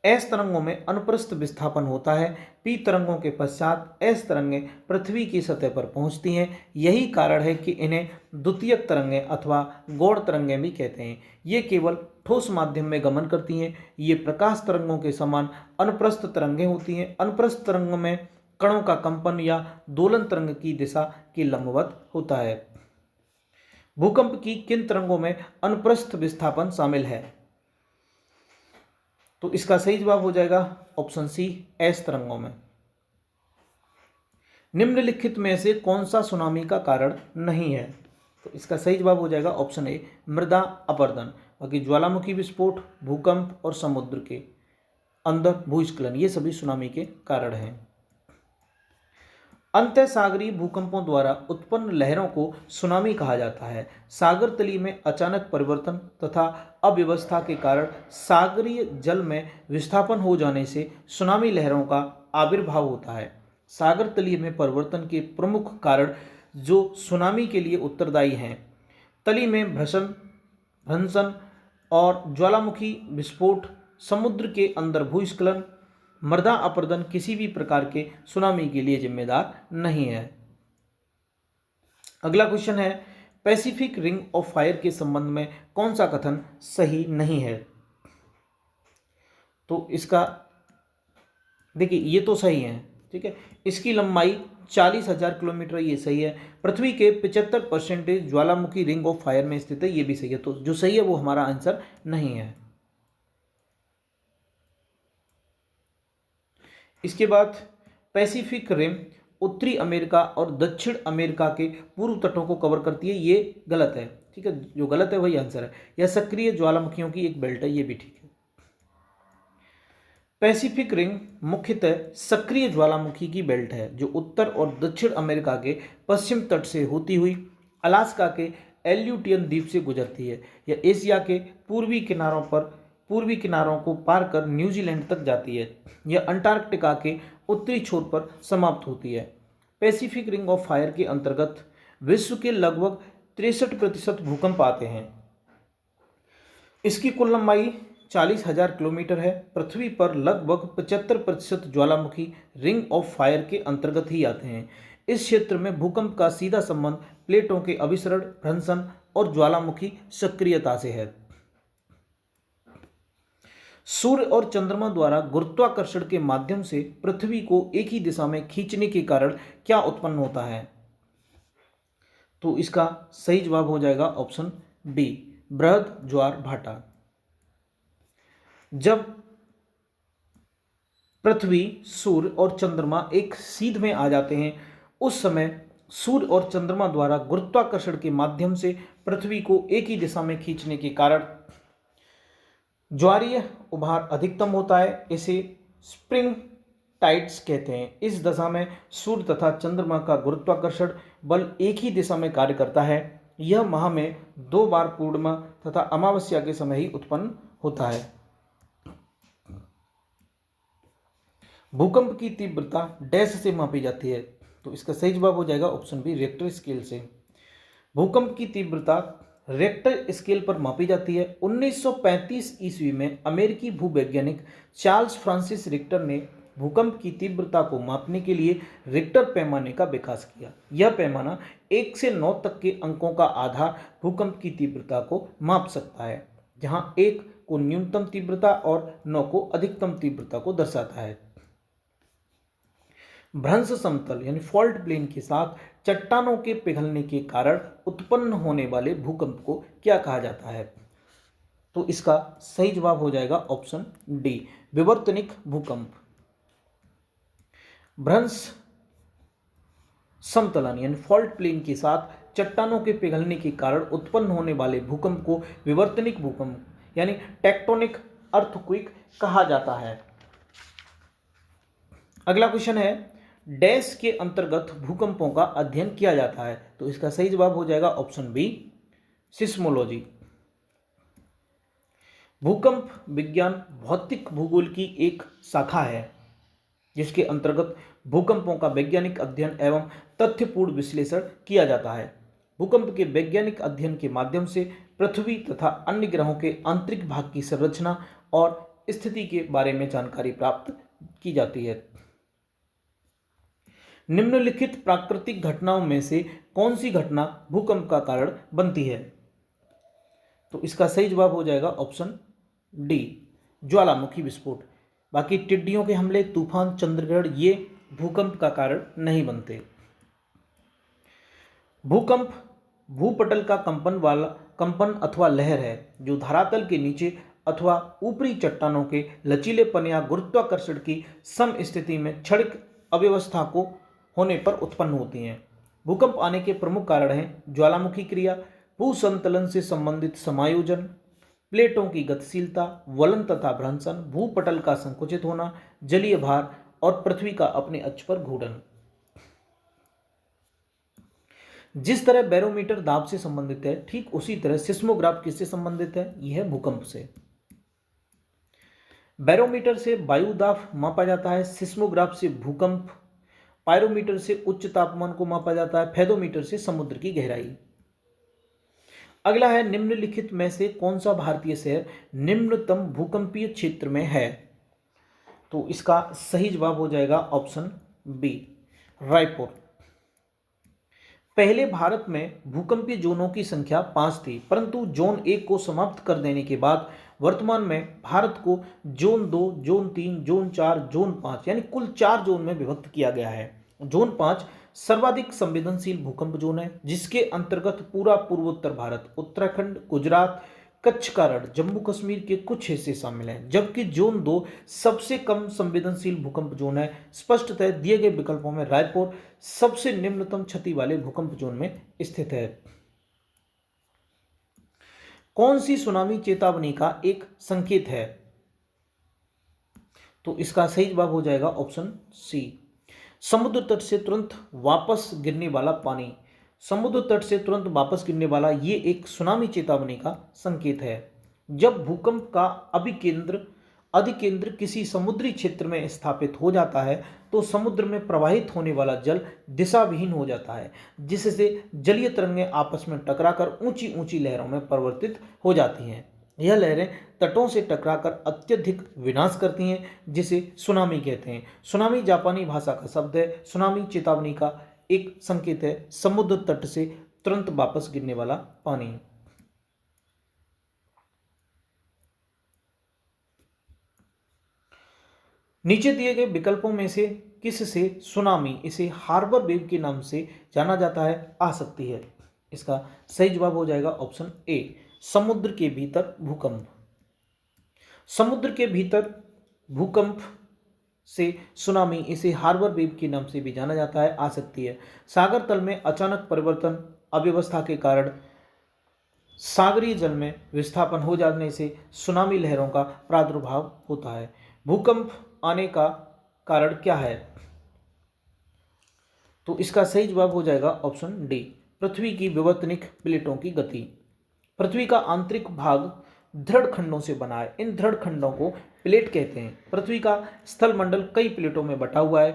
एस तरंगों में अनुप्रस्थ विस्थापन होता है। पी तरंगों के पश्चात एस तरंगें पृथ्वी की सतह पर पहुंचती हैं। यही कारण है कि इन्हें द्वितीयक तरंगें अथवा गौड़ तरंगें भी कहते हैं। ये केवल ठोस माध्यम में गमन करती हैं। ये प्रकाश तरंगों के समान अनुप्रस्थ तरंगें होती हैं। अनुप्रस्थ तरंगों में कणों का कंपन या दोलन तरंग की दिशा के लंबवत होता है। भूकंप की किन तरंगों में अनुप्रस्थ विस्थापन शामिल है? तो इसका सही जवाब हो जाएगा ऑप्शन सी, एस तरंगों में। निम्नलिखित में से कौन सा सुनामी का कारण नहीं है? तो इसका सही जवाब हो जाएगा ऑप्शन ए, मृदा अपरदन। बाकी ज्वालामुखी विस्फोट, भूकंप और समुद्र के अंदर भूस्खलन, ये सभी सुनामी के कारण हैं। अंतःसागरीय भूकंपों द्वारा उत्पन्न लहरों को सुनामी कहा जाता है। सागर तली में अचानक परिवर्तन तथा अव्यवस्था के कारण सागरीय जल में विस्थापन हो जाने से सुनामी लहरों का आविर्भाव होता है। सागर तली में परिवर्तन के प्रमुख कारण जो सुनामी के लिए उत्तरदायी हैं, तली में भ्रंशन और ज्वालामुखी विस्फोट, समुद्र के अंदर भूस्खलन, मृदा अपरदन किसी भी प्रकार के सुनामी के लिए जिम्मेदार नहीं है। अगला क्वेश्चन है, पैसिफिक रिंग ऑफ फायर के संबंध में कौन सा कथन सही नहीं है? तो इसका देखिए, ये तो सही है, ठीक है। इसकी लंबाई 40,000 किलोमीटर, ये सही है। पृथ्वी के 75% ज्वालामुखी रिंग ऑफ फायर में स्थित है, ये भी सही है। तो जो सही है वो हमारा आंसर नहीं है। इसके बाद पैसिफिक रिम उत्तरी अमेरिका और दक्षिण अमेरिका के पूर्व तटों को कवर करती है, ये गलत है, ठीक है। जो गलत है वही आंसर है। यह सक्रिय ज्वालामुखियों की एक बेल्ट है, ये भी ठीक है। पैसिफिक रिंग मुख्यतः सक्रिय ज्वालामुखी की बेल्ट है जो उत्तर और दक्षिण अमेरिका के पश्चिम तट से होती हुई अलास्का के एल्यूटियन द्वीप से गुजरती है। यह एशिया के पूर्वी किनारों को पार कर न्यूजीलैंड तक जाती है। यह अंटार्कटिका के उत्तरी छोर पर समाप्त होती है। पैसिफिक रिंग ऑफ फायर के अंतर्गत विश्व के लगभग 63% भूकंप आते हैं। इसकी कुल लंबाई 40,000 किलोमीटर है। पृथ्वी पर लगभग 75% ज्वालामुखी रिंग ऑफ फायर के अंतर्गत ही आते हैं। इस क्षेत्र में भूकंप का सीधा संबंध प्लेटों के अभिसरण, भ्रंशन और ज्वालामुखी सक्रियता से है। सूर्य और चंद्रमा द्वारा गुरुत्वाकर्षण के माध्यम से पृथ्वी को एक ही दिशा में खींचने के कारण क्या उत्पन्न होता है? तो इसका सही जवाब हो जाएगा ऑप्शन बी, बृहद ज्वार भाटा। जब पृथ्वी, सूर्य और चंद्रमा एक सीध में आ जाते हैं उस समय सूर्य और चंद्रमा द्वारा गुरुत्वाकर्षण के माध्यम से पृथ्वी को एक ही दिशा में खींचने के कारण ज्वारीय उभार अधिकतम होता है। इसे स्प्रिंग टाइड्स कहते हैं। इस दशा में सूर्य तथा चंद्रमा का गुरुत्वाकर्षण बल एक ही दिशा में कार्य करता है। यह माह में 2 बार पूर्णिमा तथा अमावस्या के समय ही उत्पन्न होता है। भूकंप की तीव्रता डैश से मापी जाती है? तो इसका सही जवाब हो जाएगा ऑप्शन बी, रिक्टर स्केल से। भूकंप की तीव्रता रिक्टर स्केल पर मापी जाती है। 1935 ईस्वी में अमेरिकी भूवैज्ञानिक चार्ल्स फ्रांसिस रिक्टर ने भूकंप की तीव्रता को मापने के लिए रिक्टर पैमाने का विकास किया। यह पैमाना 1 से 9 तक के अंकों का आधार भूकंप की तीव्रता को माप सकता है, जहां 1 को न्यूनतम तीव्रता और 9 को अधिकतम तीव्रता को दर्शाता है। भ्रंश समतल यानी फॉल्ट प्लेन के साथ चट्टानों के पिघलने के कारण उत्पन्न होने वाले भूकंप को क्या कहा जाता है? तो इसका सही जवाब हो जाएगा ऑप्शन डी, विवर्तनिक भूकंप। भ्रंश समतलन यानी फॉल्ट प्लेन के साथ चट्टानों के पिघलने के कारण उत्पन्न होने वाले भूकंप को विवर्तनिक भूकंप यानी टेक्टोनिक अर्थक्वेक कहा जाता है। अगला क्वेश्चन है, डैश के अंतर्गत भूकंपों का अध्ययन किया जाता है? तो इसका सही जवाब हो जाएगा ऑप्शन बी, सिस्मोलॉजी। भूकंप विज्ञान भौतिक भूगोल की एक शाखा है जिसके अंतर्गत भूकंपों का वैज्ञानिक अध्ययन एवं तथ्यपूर्ण विश्लेषण किया जाता है। भूकंप के वैज्ञानिक अध्ययन के माध्यम से पृथ्वी तथा अन्य ग्रहों के आंतरिक भाग की संरचना और स्थिति के बारे में जानकारी प्राप्त की जाती है। निम्नलिखित प्राकृतिक घटनाओं में से कौन सी घटना भूकंप का कारण बनती है? तो इसका सही जवाब हो जाएगा ऑप्शन डी, ज्वालामुखी विस्फोट। बाकी टिड्डियों के हमले, तूफान, चंद्रग्रहण ये भूकंप का कारण नहीं बनते। भूकंप भूपटल का कंपन अथवा लहर है जो धरातल के नीचे अथवा ऊपरी चट्टानों के लचीलेपन या गुरुत्वाकर्षण की समस्थिति में क्षणिक अव्यवस्था को होने पर उत्पन्न होती हैं। भूकंप आने के प्रमुख कारण हैं ज्वालामुखी क्रिया, भूसंतलन से संबंधित समायोजन, प्लेटों की गतिशीलता, वलन तथा भ्रंशन, भूपटल का संकुचित होना, जलीय भार और पृथ्वी का अपने अक्ष पर घूर्णन। जिस तरह बैरोमीटर दाब से संबंधित है, ठीक उसी तरह सिस्मोग्राफ किससे संबंधित है? यह है भूकंप से। बैरोमीटर से वायु दाब मापा जाता है, सिस्मोग्राफ से भूकंप, पायरोमीटर से उच्च तापमान को मापा जाता है, फेदोमीटर से समुद्र की गहराई। अगला है, निम्नलिखित में से कौन सा भारतीय शहर निम्नतम भूकंपीय क्षेत्र में है? तो इसका सही जवाब हो जाएगा ऑप्शन बी, रायपुर। पहले भारत में भूकंपीय जोनों की संख्या 5 थी, परंतु जोन 1 को समाप्त कर देने के बाद वर्तमान में भारत को जोन 2, जोन 3, जोन 4, जोन 5 यानी कुल 4 जोन में विभक्त किया गया है। जोन 5 सर्वाधिक संवेदनशील भूकंप जोन है, जिसके अंतर्गत पूरा पूर्वोत्तर भारत, उत्तराखंड, गुजरात, कच्छ का रण, जम्मू कश्मीर के कुछ हिस्से शामिल हैं, जबकि जोन 2 सबसे कम संवेदनशील भूकंप जोन है। स्पष्टतः दिए गए विकल्पों में रायपुर सबसे निम्नतम क्षति वाले भूकंप जोन में स्थित है। कौन सी सुनामी चेतावनी का एक संकेत है? तो इसका सही जवाब हो जाएगा ऑप्शन सी, समुद्र तट से तुरंत वापस गिरने वाला पानी। समुद्र तट से तुरंत वापस गिरने वाला ये एक सुनामी चेतावनी का संकेत है। जब भूकंप का अधिकेंद्र किसी समुद्री क्षेत्र में स्थापित हो जाता है तो समुद्र में प्रवाहित होने वाला जल दिशा विहीन हो जाता है, जिससे जलीय तरंगें आपस में टकराकर ऊंची ऊंची लहरों में परिवर्तित हो जाती हैं। यह लहरें तटों से टकराकर अत्यधिक विनाश करती हैं, जिसे सुनामी कहते हैं। सुनामी जापानी भाषा का शब्द है। सुनामी चेतावनी का एक संकेत है समुद्र तट से तुरंत वापस गिरने वाला पानी। नीचे दिए गए विकल्पों में से किस से सुनामी, इसे हार्बर वेव के नाम से जाना जाता है, आ सकती है? इसका सही जवाब हो जाएगा ऑप्शन ए, समुद्र के भीतर भूकंप। समुद्र के भीतर भूकंप से सुनामी, इसे हार्बर वेव के नाम से भी जाना जाता है, आ सकती है। सागर तल में अचानक परिवर्तन, अव्यवस्था के कारण सागरीय जल में विस्थापन हो जाने से सुनामी लहरों का प्रादुर्भाव होता है। भूकंप आने का कारण क्या है? तो इसका सही जवाब हो जाएगा ऑप्शन डी, पृथ्वी की विवर्तनिक प्लेटों की गति। पृथ्वी का आंतरिक भाग दृढ़ खंडों से बना है। इन दृढ़ खंडों को प्लेट कहते हैं। पृथ्वी का स्थल मंडल कई प्लेटों में बटा हुआ है।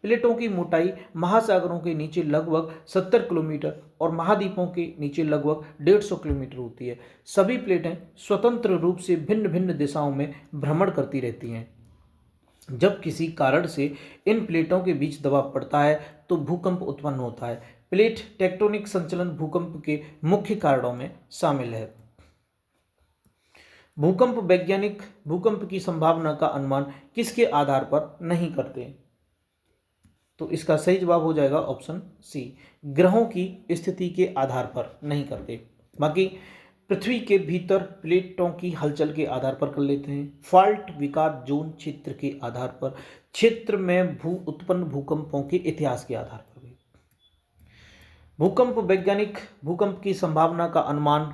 प्लेटों की मोटाई महासागरों के नीचे लगभग 70 किलोमीटर और महाद्वीपों के नीचे लगभग 150 किलोमीटर होती है। सभी प्लेटें स्वतंत्र रूप से भिन्न भिन्न दिशाओं में भ्रमण करती रहती हैं। जब किसी कारण से इन प्लेटों के बीच दबाव पड़ता है तो भूकंप उत्पन्न होता है। प्लेट टेक्टोनिक संचलन भूकंप के मुख्य कारणों में शामिल है। भूकंप वैज्ञानिक भूकंप की संभावना का अनुमान किसके आधार पर नहीं करते? तो इसका सही जवाब हो जाएगा ऑप्शन सी, ग्रहों की स्थिति के आधार पर नहीं करते। बाकी पृथ्वी के भीतर प्लेटों की हलचल के आधार पर कर लेते हैं। फॉल्ट विकार जोन क्षेत्र के आधार पर, क्षेत्र में उत्पन्न भूकंपों के इतिहास के आधार पर भी। भूकंप वैज्ञानिक भूकंप की संभावना का अनुमान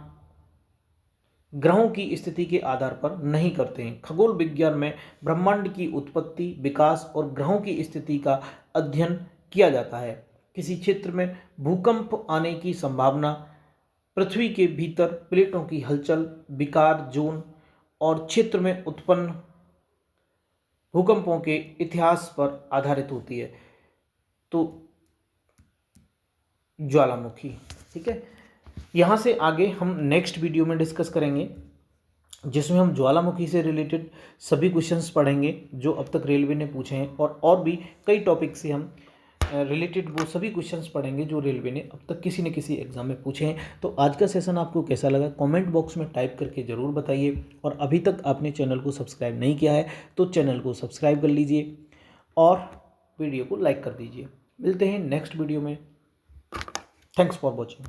ग्रहों की स्थिति के आधार पर नहीं करते हैं। खगोल विज्ञान में ब्रह्मांड की उत्पत्ति, विकास और ग्रहों की स्थिति का अध्ययन किया जाता है। किसी क्षेत्र में भूकंप आने की संभावना पृथ्वी के भीतर प्लेटों की हलचल, विकार जोन और क्षेत्र में उत्पन्न भूकंपों के इतिहास पर आधारित होती है। तो ज्वालामुखी, ठीक है। यहाँ से आगे हम नेक्स्ट वीडियो में डिस्कस करेंगे, जिसमें हम ज्वालामुखी से रिलेटेड सभी क्वेश्चंस पढ़ेंगे जो अब तक रेलवे ने पूछे हैं, और भी कई टॉपिक से हम रिलेटेड वो सभी क्वेश्चंस पढ़ेंगे जो रेलवे ने अब तक किसी न किसी एग्जाम में पूछे हैं। तो आज का सेशन आपको कैसा लगा कमेंट बॉक्स में टाइप करके ज़रूर बताइए, और अभी तक आपने चैनल को सब्सक्राइब नहीं किया है तो चैनल को सब्सक्राइब कर लीजिए और वीडियो को लाइक कर दीजिए। मिलते हैं नेक्स्ट वीडियो में। Thanks for watching.